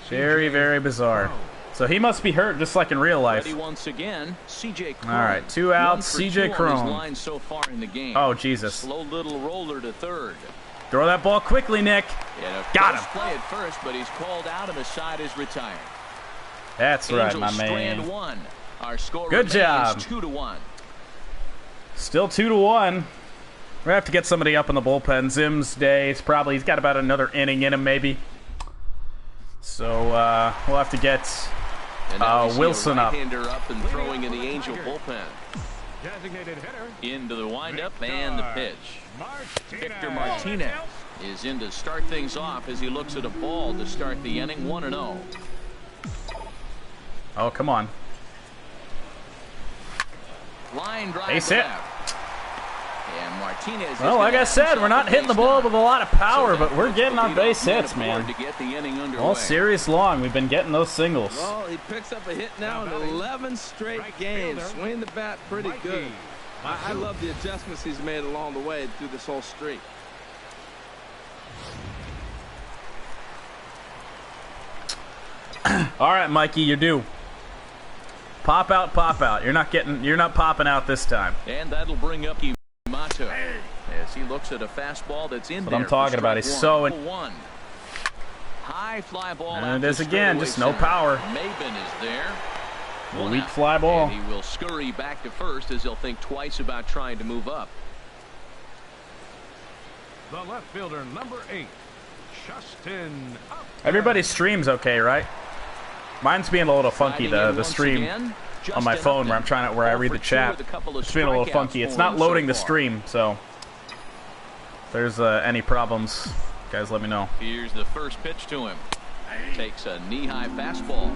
Very, very bizarre. So he must be hurt, just like in real life. Ready once again, CJ Cron. All right, 2 outs, CJ Cron. So far in the game. Oh, Jesus. Slow little roller to third. Throw that ball quickly, Nick. Got him. Play at first, but he's called out and the side is retired. That's right, my man. Strand 1. Our score good job. 2-1. Still 2-1. We're gonna have to get somebody up in the bullpen. Zim's day. He's got about another inning in him, maybe. So we'll have to get Wilson up. Up and throwing in the Angel bullpen. Designated hitter. Into the windup and the pitch. Victor Martinez is in to start things off as he looks at a ball to start the inning. 1-0. Oh, come on. Line drive. Base hit. And Martinez. Well, like I said, we're not hitting the ball with a lot of power, but we're getting our base hits, man. All series long, we've been getting those singles. Well, he picks up a hit now in 11 straight games. Swing the bat pretty good. I love the adjustments he's made along the way through this whole streak. All right, Mikey, you're due. Pop out, pop out. You're not popping out this time. And that'll bring up Yamato as he looks at a fastball that's in there. That's what I'm talking about. He's so one. High fly ball. And it is again, just no power. Maben is there. A weak fly ball. And he will scurry back to first as he'll think twice about trying to move up. The left fielder, number 8, Justin. Everybody's stream's okay, right? Mine's being a little funky, the stream on my phone where I read the chat. It's being a little funky. It's not loading the stream, so if there's any problems, guys, let me know. Here's the first pitch to him. Takes a knee-high fastball.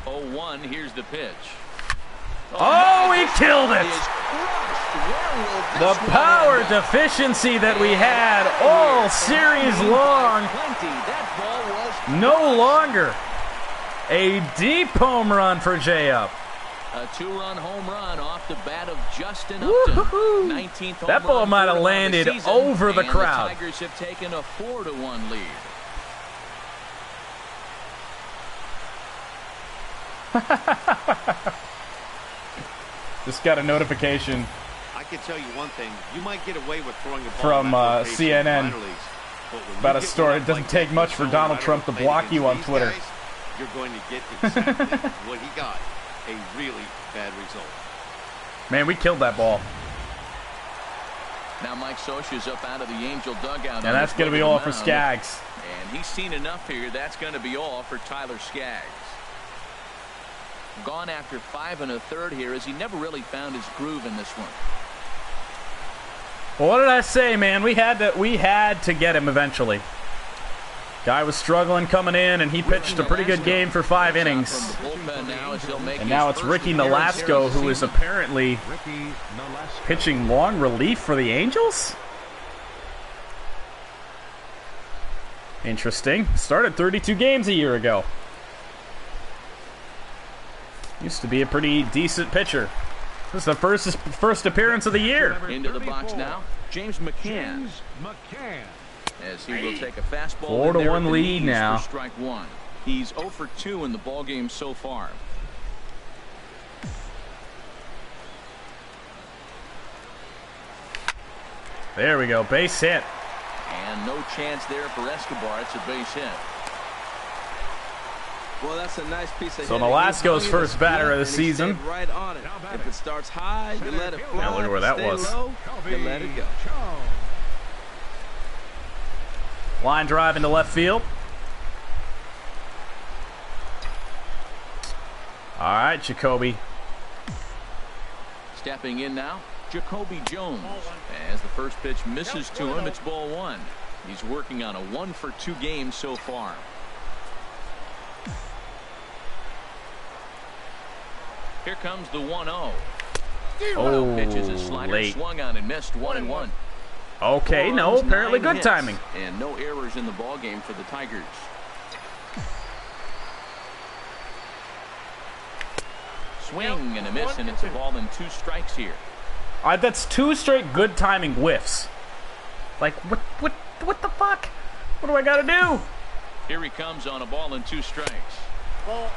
Oh, 0-1. Here's the pitch. Oh, he killed it. The power deficiency that we had all series long. No longer. A deep home run for J-Up. A 2-run home run off the bat of Justin Upton. 19th home that ball run might have landed over the crowd. The Tigers have taken a 4-1 lead. Just got a notification. I can tell you one thing: you might get away with throwing a ball from CNN about a story. It doesn't take much for Donald Trump to block you on Twitter. Guys, you're going to get exactly what he got. A really bad result. Man, we killed that ball. Now Mike Scioscia's up out of the Angel dugout. And that's going to be all for Skaggs. And he's seen enough here. That's going to be all for Tyler Skaggs. Gone after 5 1/3 here, as he never really found his groove in this one. Well, what did I say, man? We had to get him eventually. Guy was struggling coming in, and he pitched a pretty good game for 5 innings. And now it's Ricky Nolasco, who is apparently pitching long relief for the Angels? Interesting. Started 32 games a year ago. Used to be a pretty decent pitcher. This is the first appearance of the year. Into the box now, James McCann. As he will take a fastball. 4-1 lead now. Strike 1. He's 0 for 2 in the ball game so far. There we go, base hit. And no chance there for Escobar. It's a base hit. Well, that's a nice piece of so Nolasco's first batter of the season. Right on it. If it starts high, you let it fly. Now look at where that was. Low, you let it go. Line drive into left field. All right, Jacoby. Stepping in now, Jacoby Jones. As the first pitch misses to him, it's ball 1. He's working on a 1 for 2 game so far. Here comes the 1-0. Oh, pitches a slider, late. Swung on and missed. 1-1. Okay, no, apparently good timing. And no errors in the ball game for the Tigers. Swing and a miss, and it's a ball and 2 strikes here. That's 2 straight good timing whiffs. Like, what the fuck? What do I got to do? Here he comes on a ball and 2 strikes.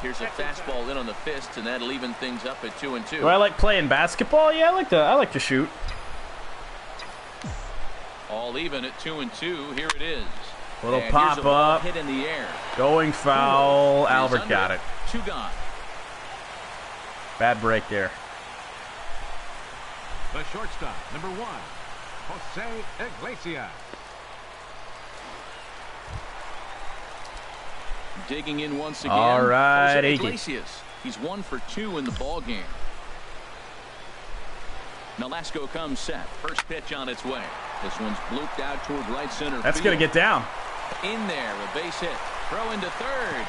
Here's a fastball in on the fist, and that'll even things up at 2-2. Do I like playing basketball? Yeah, I like to shoot. All even at 2-2. Here it is. Little pop up. Hit in the air. Going foul. Albert got it. 2 gone. Bad break there. The shortstop, number 1, Jose Iglesias. Digging in once again. All right, Jose Iglesias. He's 1 for 2 in the ball game. Nolasco comes set. First pitch on its way. This one's blooped out toward right center. That's going to get down. In there, a base hit. Throw into third.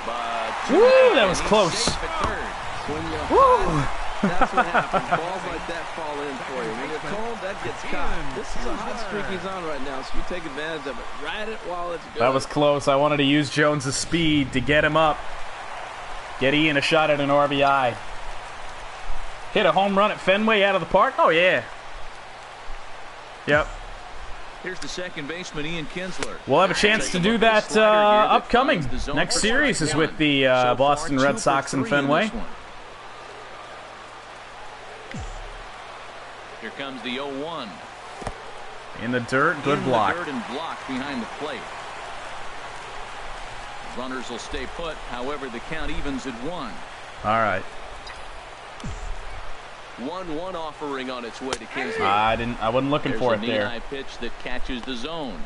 But woo, that was close. Safe at third. When you're hot, that's what happens. Balls like that fall in for you. When you're cold, that gets caught. This is a hot streak he's on right now, so you take advantage of it. Ride it while it's good. That was close. I wanted to use Jones' speed to get him up. Get Ian a shot at an RBI. Hit a home run at Fenway out of the park? Oh, yeah. Yep. Here's the second baseman, Ian Kinsler. We'll have a chance to do that upcoming. Next series is with the Boston Red Sox in Fenway. Here comes the 0-1. In the dirt, good block. In the dirt and blocked behind the plate. Runners will stay put. However, the count evens at 1. All right. 1-1 offering on its way to Kinsler. I wasn't looking for it there. There's a pitch that catches the zone.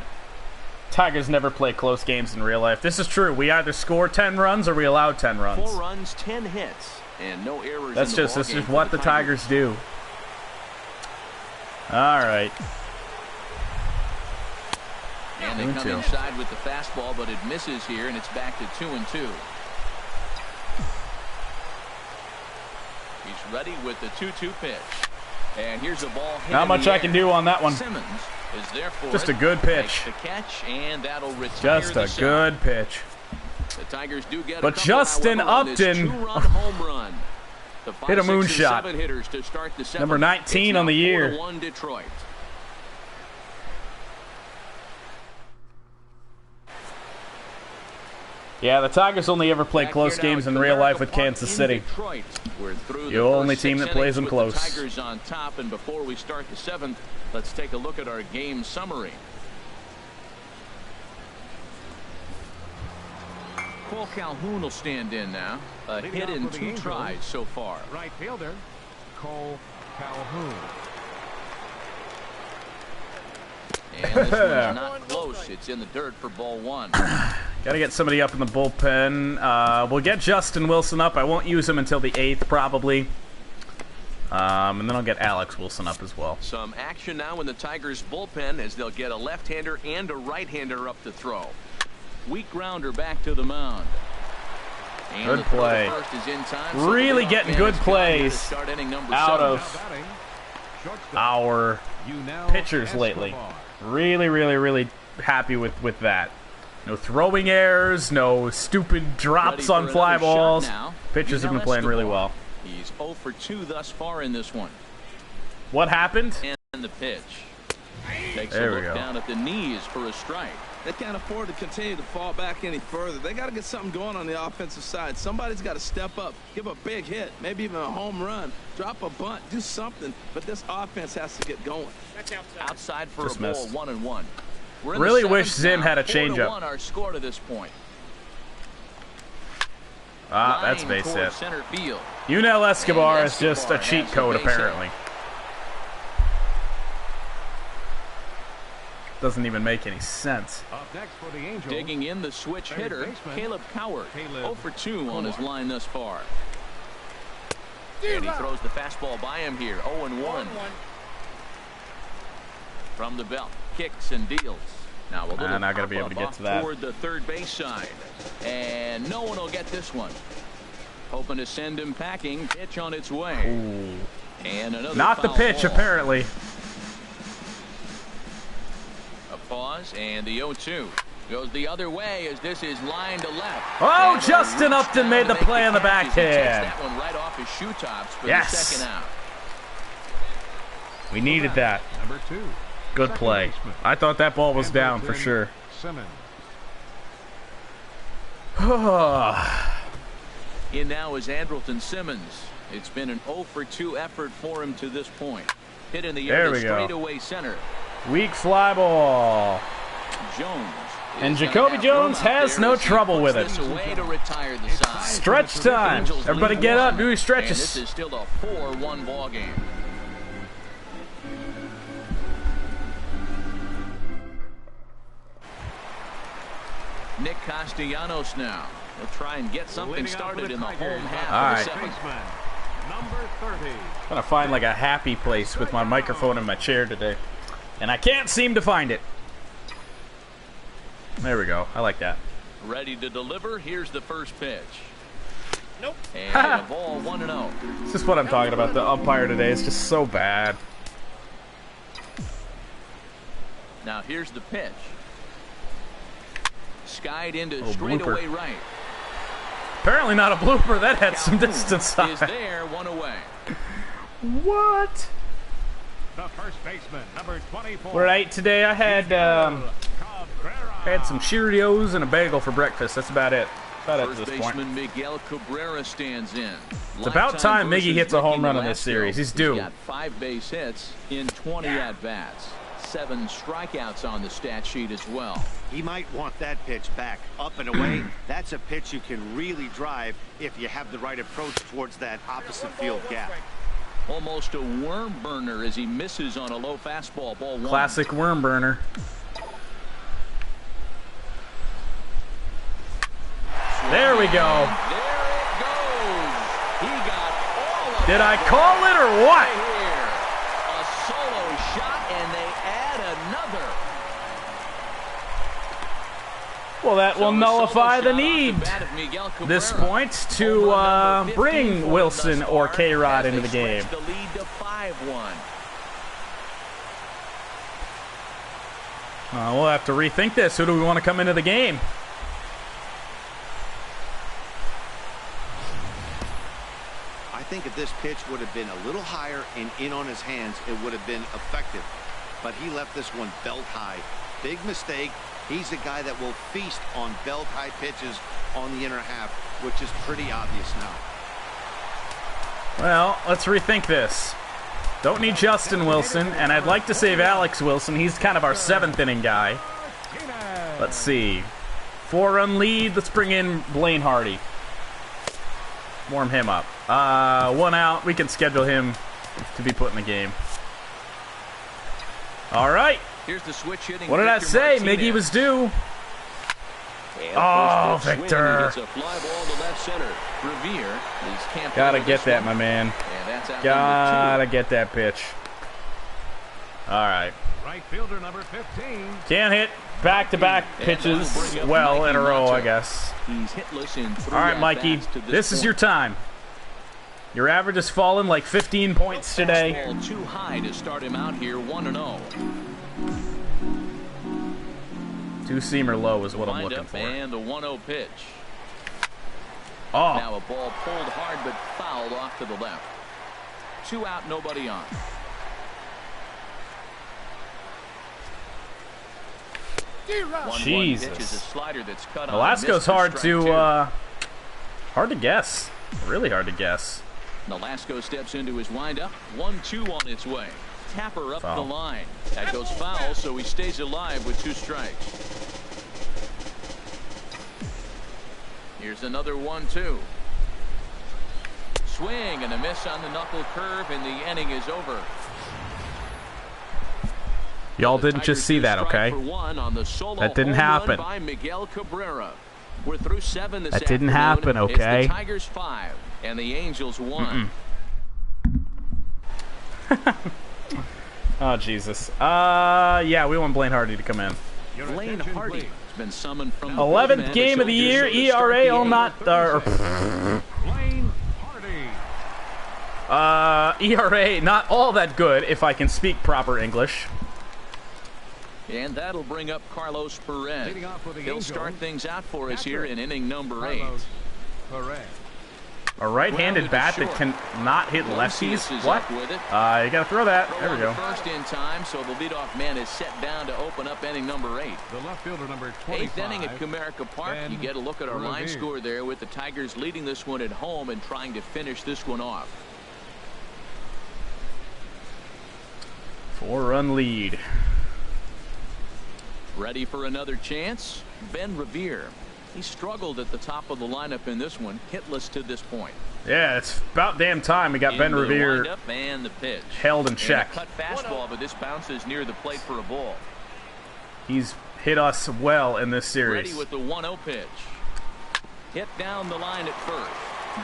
Tigers never play close games in real life. This is true. We either score 10 runs or we allow 10 runs. 4 runs, 10 hits, and no errors. That's just what the Tigers do. All right. And they come inside with the fastball, but it misses here, and it's back to 2-2. He's ready with the 2-2 pitch. And here's a ball hit Not much I can do on that one. Simmons is there for just a good pitch. The catch, and that'll retire just a good pitch. The Tigers do get but Justin Upton home run. The hit a moonshot. To start the Number 19 on the year. 4-1 Detroit. Yeah, the Tigers only ever play close games in real life with Kansas City. The only team that plays them close. The Tigers on top, and before we start the 7th, let's take a look at our game summary. Cole Calhoun will stand in now. A hit in 2 tries so far. Right fielder, Cole Calhoun. And this one's not close. It's in the dirt for ball 1. Got to get somebody up in the bullpen. We'll get Justin Wilson up. I won't use him until the 8th, probably. And then I'll get Alex Wilson up as well. Some action now in the Tigers' bullpen as they'll get a left-hander and a right-hander up to throw. Weak grounder back to the mound. And good play. Is in time, so really getting good plays out of our pitchers lately. Really happy with that. No throwing errors, no stupid drops on fly balls. Pitchers have been playing really well. He's 0 for 2 thus far in this one. What happened? And the pitch. Takes there a we look go. Down at the knees for a strike. They can't afford to continue to fall back any further. They got to get something going on the offensive side. Somebody's got to step up, give a big hit, maybe even a home run, drop a bunt, do something. But this offense has to get going. Outside for just a ball, missed. 1-1. Really wish Zim had a changeup. Our score to this point. Ah, that's base hit. Center field. Yunel Escobar is just a cheat code, apparently. Doesn't even make any sense. Up next for the Angels, digging in the switch hitter, Caleb Coward. 0 for 2 on his line thus far. And he throws the fastball by him here. 0-1. From the belt, kicks and deals. Now a little not going to be able to get to that. Toward the third base side. And no one will get this one. Hoping to send him packing. Pitch on its way. Ooh. And another not the pitch, ball. apparently. A pause, and the 0-2 goes the other way as this is line to left. Oh, and Justin Upton made the play on the backhand. That one right off his shoe tops for the yes. second out. We needed that. Number 2. Good play. I thought that ball was down for sure. Simmons. In now is Andrelton Simmons. It's been an 0 for 2 effort for him to this point. Hit in the air to straightaway center. Weak fly ball. Jones. And Jacoby Jones has no trouble with it. Stretch time. Everybody get up, do your stretches. And this is still a 4-1 ball game. Nick Castellanos now. He'll try and get something started in the home half of the 7th. Number 30. I'm going to find like a happy place with my microphone in my chair today. And I can't seem to find it. There we go. I like that. Ready to deliver. Here's the first pitch. Nope. And a ball 1-0. This is what I'm talking about. The umpire today is just so bad. Now here's the pitch. Skied into straightaway right. Apparently not a blooper. That had some distance on is it. there, one away. What? The first baseman, number 24. What I ate today, I had some Cheerios and a bagel for breakfast. That's about it. About it at this point. Baseman Miguel Cabrera stands in. It's about time Miggy hits a home run in this series. He's due. He's got 5 base hits in 20 at-bats. 7 strikeouts on the stat sheet as well. He might want that pitch back, up and away. That's a pitch you can really drive if you have the right approach towards that opposite field gap. Almost a worm burner as he misses on a low fastball. Ball 1. Classic worm burner. There we go. There it goes. He got all of it. Did I call it or what? Here. A solo shot, and they add another. Well, that will nullify the need this point to bring Wilson or K-Rod into the game. The lead to 5-1. We'll have to rethink this. Who do we want to come into the game? I think if this pitch would have been a little higher and in on his hands, it would have been effective. But he left this one belt high. Big mistake. He's a guy that will feast on belt high pitches on the inner half, which is pretty obvious now. Well, let's rethink this. Don't need Justin Wilson, and I'd like to save Alex Wilson. He's kind of our 7th inning guy. Let's see. 4-run lead. Let's bring in Blaine Hardy. Warm him up. 1 out. We can schedule him to be put in the game. All right. Here's the switch hitting. What did I say? Miggy was due. Oh, Victor. Gotta get that, my man. Gotta get that pitch. All right. Right fielder number 15. Can't hit back-to-back pitches well in a row, I guess. He's hitless in 3 All right, Mikey. This is your time. Your average has fallen like 15 points today. Too high to start him out here, 1-0. Two-seamer low is what I'm looking for. And the 1-0 pitch. Oh. Now a ball pulled hard but fouled off to the left. 2 out, nobody on. Jesus. Velasco's hard to guess. Really hard to guess. Velasco steps into his windup. 1-2 on its way. Tapper up the line. That goes foul, so he stays alive with 2 strikes. Here's another 1-2. Swing and a miss on the knuckle curve, and the inning is over. Y'all didn't just see that, okay? That didn't happen. We're through 7 this that didn't happen, okay? It's the Tigers 5 and the Angels 1. Oh, Jesus. Yeah, we want Blaine Hardy to come in. Blaine Hardy has been summoned from the 11th game of the year. ERA all not. Blaine Hardy. ERA not all that good, if I can speak proper English. And that'll bring up Carlos Perez. He'll start things out for us here in inning number 8. A right-handed bat that can not hit lefties? What? You gotta throw that. There we go. First in time, so the leadoff man is set down to open up inning number 8. The left fielder number 25. 8th inning at Comerica Park. You get a look at our line score there with the Tigers leading this one at home and trying to finish this one off. 4-run lead. Ready for another chance? Ben Revere. He struggled at the top of the lineup in this one, hitless to this point. Yeah, it's about damn time we got Ben Revere and the pitch. held in check. Cut fastball, but this bounces near the plate for a ball. He's hit us well in this series. Ready with the 1-0 pitch. Hit down the line at first.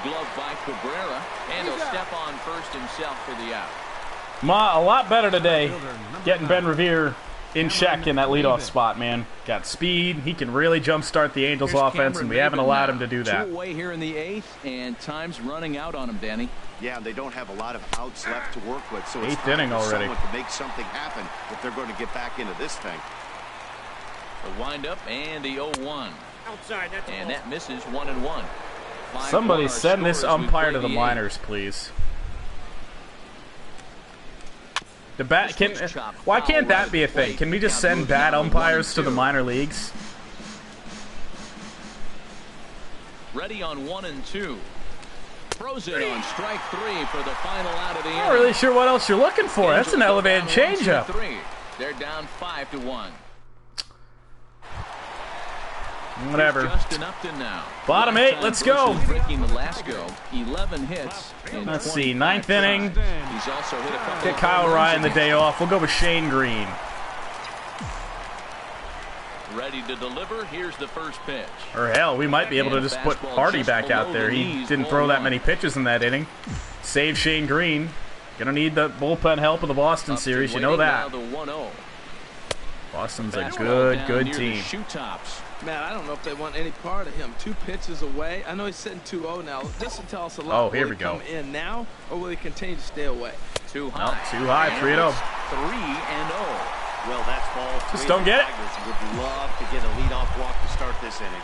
Glove by Cabrera, and he'll step on first himself for the out. A lot better today, getting Ben Revere in check in that leadoff spot, man. Got speed. He can really jumpstart the Angels' offense, and we haven't allowed him to do that. 2 away here in the 8th, and time's running out on him, Danny. Yeah, they don't have a lot of outs left to work with, so it's 8th time inning for already someone to make something happen if they're going to get back into this thing. The windup and the 0-1. Outside, and that misses 1-1. Somebody send this umpire to the minors, please. The bat why can't that be a thing? Can we just send bad umpires to the minor leagues? Ready on 1 and 2. Throws it on strike 3 for the final out of the inning. I'm not really sure what else you're looking for. That's an elevated changeup. They're down 5-1. Whatever. Justin Upton now. Bottom 8, let's go. Velasco, 11 hits. Let's see, 9th inning. He's also hit a couple. Get Kyle Ryan the day off. We'll go with Shane Green. Ready to deliver. Here's the first pitch. Or hell, we might be able to just put Hardy back out there. He didn't throw that many pitches in that inning. Save Shane Green. Gonna need the bullpen help of the Boston series. You know that. Boston's a good team. Man, I don't know if they want any part of him. 2 pitches away. I know he's sitting 2-0 now. This will tell us a lot. Oh, here we go. Will he come in now, or will he continue to stay away? Too high. No, too high. 3-0. 3-0. Well, that's ball 3. Just don't get it. Tigers would love to get a leadoff walk to start this inning.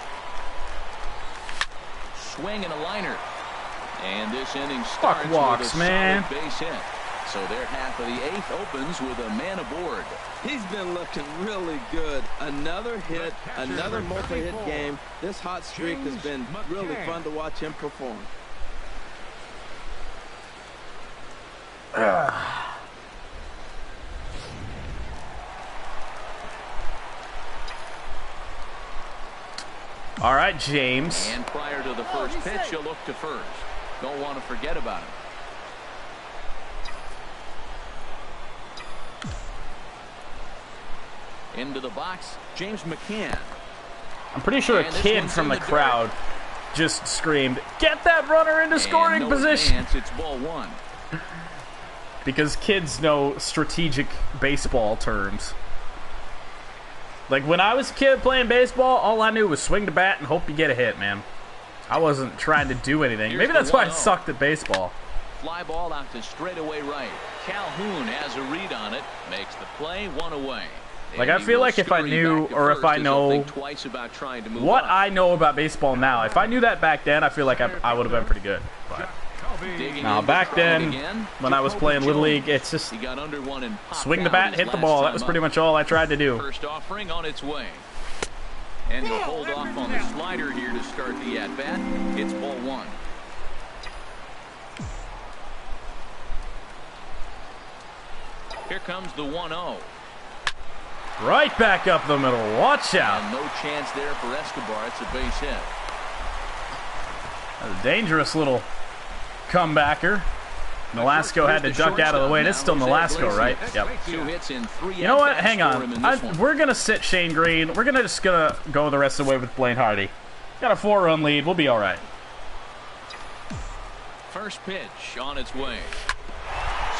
Swing and a liner. And this inning starts Fuck walks, with a man. solid base hit. So their half of the 8th opens with a man aboard. He's been looking really good. Another hit, another multi-hit game. This hot streak has been really fun to watch him perform. All right, James. And prior to the first pitch, you'll look to first. Don't want to forget about him. Into the box, James McCann. I'm pretty sure a kid from the crowd just screamed, "Get that runner into scoring position!" Advance, it's ball 1. Because kids know strategic baseball terms. Like, when I was a kid playing baseball, all I knew was swing the bat and hope you get a hit, man. I wasn't trying to do anything. Maybe that's why I sucked at baseball. Fly ball out to straightaway right. Calhoun has a read on it, makes the play, 1 away. Like, I feel like if I knew, or if I know what I know about baseball now, if I knew that back then, I feel like I would have been pretty good. But now, back then, when I was playing Little League, it's just swing the bat, hit the ball. That was pretty much all I tried to do. First offering on its way. And he'll hold off on the slider here to start the at-bat. It's ball 1. Here comes the 1-0. Right back up the middle. Watch out. And no chance there for Escobar. It's a base hit. That's a dangerous little comebacker. Nolasco had to duck out of the way. This is still Nolasco, right? Yep. 2 hits in 3 You know what? Hang on. We're going to sit Shane Green. We're just going to go the rest of the way with Blaine Hardy. Got a 4-run lead. We'll be all right. First pitch on its way.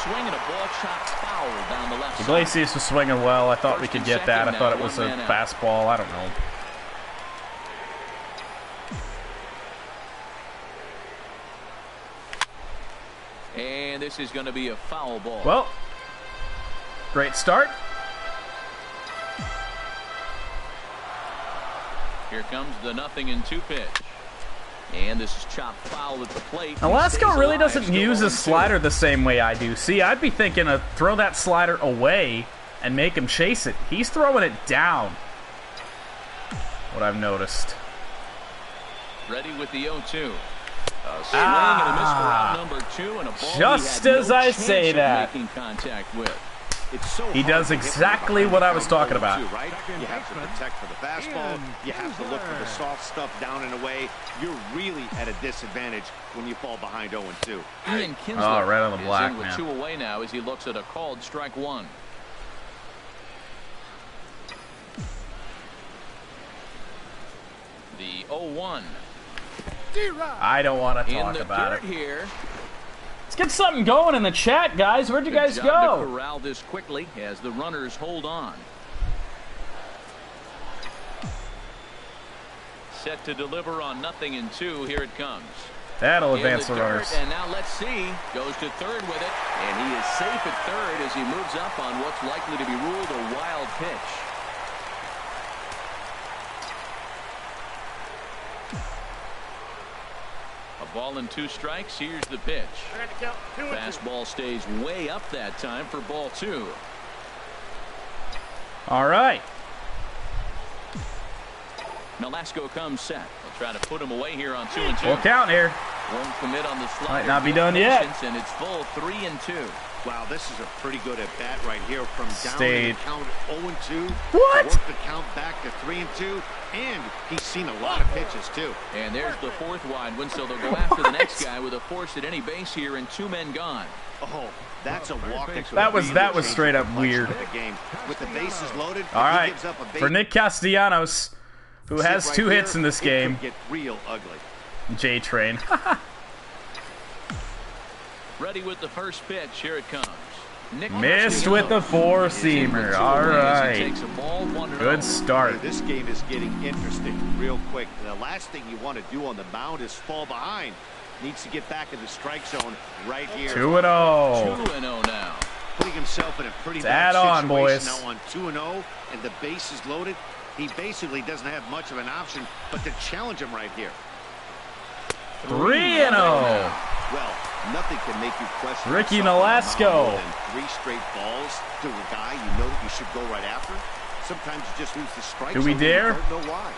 Swinging a ball chopped foul down the left side. Iglesias was swinging well. I thought we could get that. I thought it was a fastball. I don't know. And this is going to be a foul ball. Well, great start. Here comes the 0-2 pitch. And this is chopped foul at the plate. Nolasco really doesn't use his slider the same way I do. See, I'd be thinking of throw that slider away and make him chase it. He's throwing it down. What I've noticed. Ready with the 0-2. A swing and a miss for out number 2, and a ball just as I say that. Making contact with. He does exactly what I was talking about. Right? You have to protect for the fastball. You have to look for the soft stuff down and away. You're really at a disadvantage when you fall behind 0-2. Ian Kinsler oh, right on the black, is in with man. 2 away now as he looks at a called strike 1. The 0-1. I don't want to talk about it. Here. Let's get something going in the chat, guys. Where'd you guys To go? corral this quickly as the runners hold on. Set to deliver on 0-2. Here it comes. That'll advance the runners. And now let's see. Goes to third with it. And he is safe at third as he moves up on what's likely to be ruled a wild pitch. Ball and 2 strikes. Here's the pitch. Fastball stays way up that time for ball 2. All right. Nolasco comes set. They'll try to put him away here on 2-2. Full count here. Won't commit on the slider. Might not be done yet. And it's full 3-2. Wow, this is a pretty good at bat right here from down Stayed. in the count 0-2. What? To work the count back to 3-2, and he's seen a lot of pitches too. And there's the 4th wide one, so they'll go after the next guy with a force at any base here and 2 men gone. Oh, that's a walk. That was straight up weird. The game. With the bases loaded, All right, he gives up a base. for Nick Castellanos, who has right 2 here, hits in this game. It could get real ugly. J-Train. Ready with the first pitch. Here it comes. Missed with the four-seamer. All right. Good start. This game is getting interesting real quick. The last thing you want to do on the mound is fall behind. Needs to get back in the strike zone right here. 2-0. 2-0 now. Putting himself in a pretty bad situation boys. Now on 2-0 and the base is loaded. He basically doesn't have much of an option but to challenge him right here. 3-0. Well, nothing can make you question Ricky Nolasco. More than 3 straight balls to a guy you know that you should go right after. Sometimes you just lose the strike. Do we dare? You don't know why.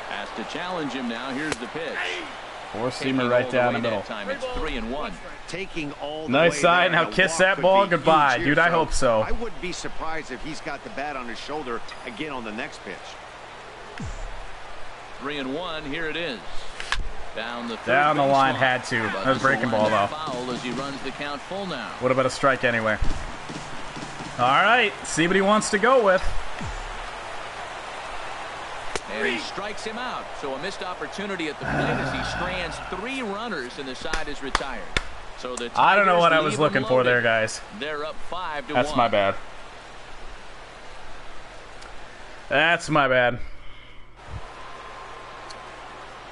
Has to challenge him now. Here's the pitch. Four-seamer right down the middle. Time it's 3-1. Taking all the nice way side. there. Now kiss that ball goodbye, dude. I hope so. I wouldn't be surprised if he's got the bat on his shoulder again on the next pitch. 3-1. Here it is. Down the line, had to. That was breaking ball though. Foul as he runs the count full now. What about a strike anyway? All right, see what he wants to go with. And he strikes him out. So a missed opportunity at the plate as he strands 3 runners and the side is retired. So the I don't know what I was leave looking him for there, loaded. guys. They're up 5-1. That's my bad. That's my bad.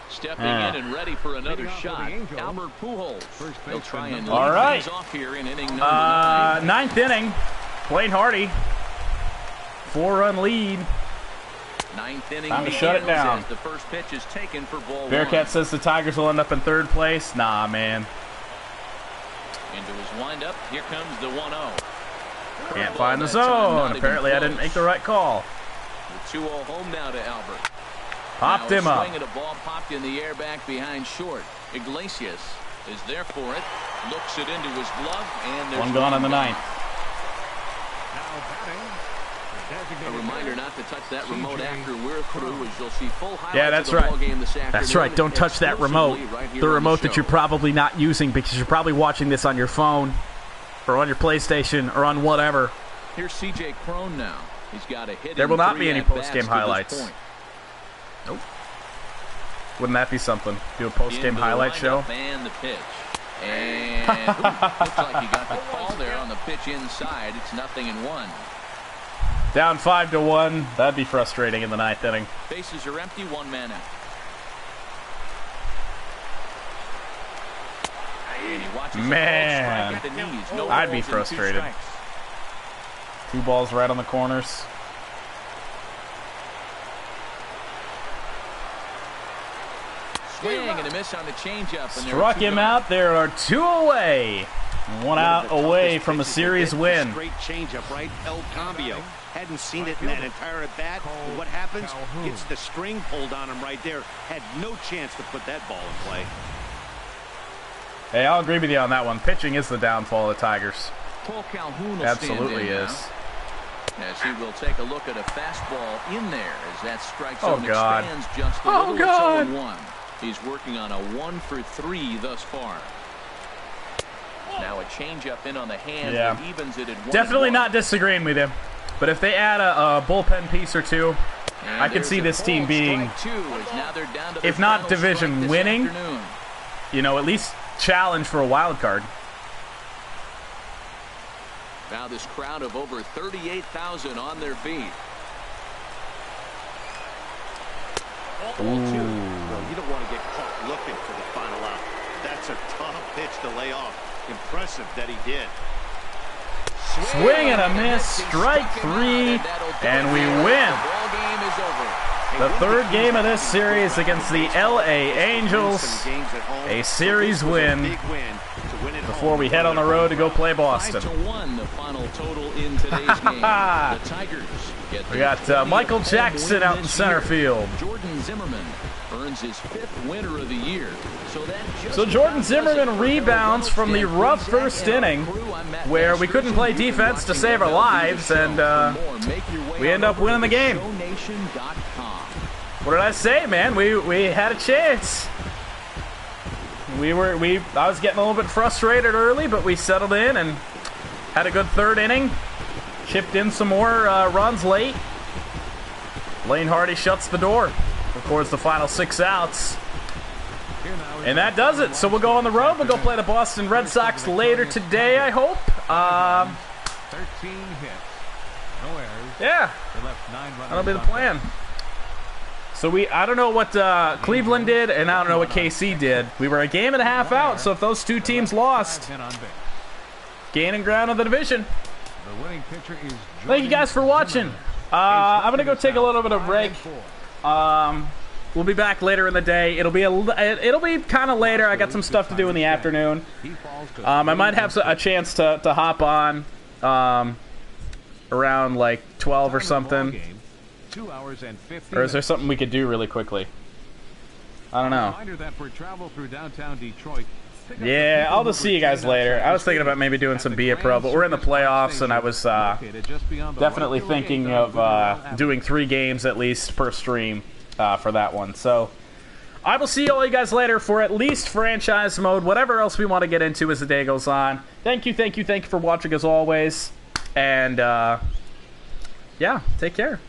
Stepping in and ready for another shot, Albert Pujols. He'll try and lead all right. things off here in inning number 9. 9th inning. Blaine Hardy. 4-run lead. 9th inning Time to shut it down. As the first pitch is taken for ball Bearcat 1. says the Tigers will end up in 3rd place. Nah, man. Into his windup. Here comes the 1-0. Can't find the zone. Apparently, I didn't make the right call. The 2-0 home now to Albert. Popped him up. Swing at a ball popped in the air back behind short. Iglesias is there for it. Looks it into his glove, and there's one gone in the 9th. A reminder not to touch that remote after we're through, as you'll see full highlights that's of the right. ball game this afternoon. That's right. Don't touch that remote. The remote that you're probably not using because you're probably watching this on your phone or on your PlayStation or on whatever. Here's C.J. Cron now. He's got a hit. There will not be any post-game highlights. Nope. Wouldn't that be something? Do a post-game highlight show? And the pitch. And looks like he got the call there on the pitch inside. It's 0-1. Down 5-1. That'd be frustrating in the 9th inning. Bases are empty. 1 man out. And he watches man, the knees. No I'd be balls and 2 frustrated. strikes. 2 balls right on the corners. Swing and a miss on the changeup. Struck him out. There are 2 away. 1 out away from a series win. Great changeup, right? El Cambio. Hadn't seen it in that entire at bat. What happens? Gets the string pulled on him right there. Had no chance to put that ball in play. Hey, I'll agree with you on that one. Pitching is the downfall of the Tigers. Paul Calhoun will absolutely stand in is. Now, as he will take a look at a fastball in there as that strike zone God. expands just a little. God. 0-1. He's working on a 1-for-3 thus far. Now a changeup in on the hand that evens it at 1-1. Definitely not disagreeing with him. But if they add a bullpen piece or 2, and I could see this team being, if not division winning, you know, at least challenge for a wild card. Now this crowd of over 38,000 on their feet. Well, you don't want to get caught looking for the final out. That's a tough pitch to lay off. Impressive that he did. Swing and a miss, strike 3, and we win. The 3rd game of this series against the LA Angels. A series win before we head on the road to go play Boston. 5-1 the final total in today's game. The Tigers get we got Michael Jackson out in center field. Jordan Zimmerman earns his 5th winner of the year. So Jordan Zimmerman rebounds from the rough first inning where we couldn't play defense to save our lives, and we end up winning the game. What did I say, man? We had a chance. I was getting a little bit frustrated early, but we settled in and had a good 3rd inning. Chipped in some more runs late. Blaine Hardy shuts the door. Records the final 6 outs. And that does it. So we'll go on the road. We'll go play the Boston Red Sox later today, I hope. 13 hits. No errors. Yeah. That'll be the plan. So I don't know what Cleveland did, and I don't know what KC did. We were a game and a half out, so if those two teams lost, gaining ground of the division. Thank you guys for watching. I'm gonna go take a little bit of break. We'll be back later in the day. It'll be kind of later. I got some stuff to do in the afternoon. I might have a chance to hop on around like 12 or something. 2 hours and 50 or is there something we could do really quickly? I don't know. Yeah, I'll just see you guys later. I was thinking about maybe doing some Be a Pro, but we're in the playoffs, and I was definitely thinking of doing 3 games at least per stream for that one. So I will see all you guys later for at least franchise mode, whatever else we want to get into as the day goes on. Thank you for watching as always. And, yeah, take care.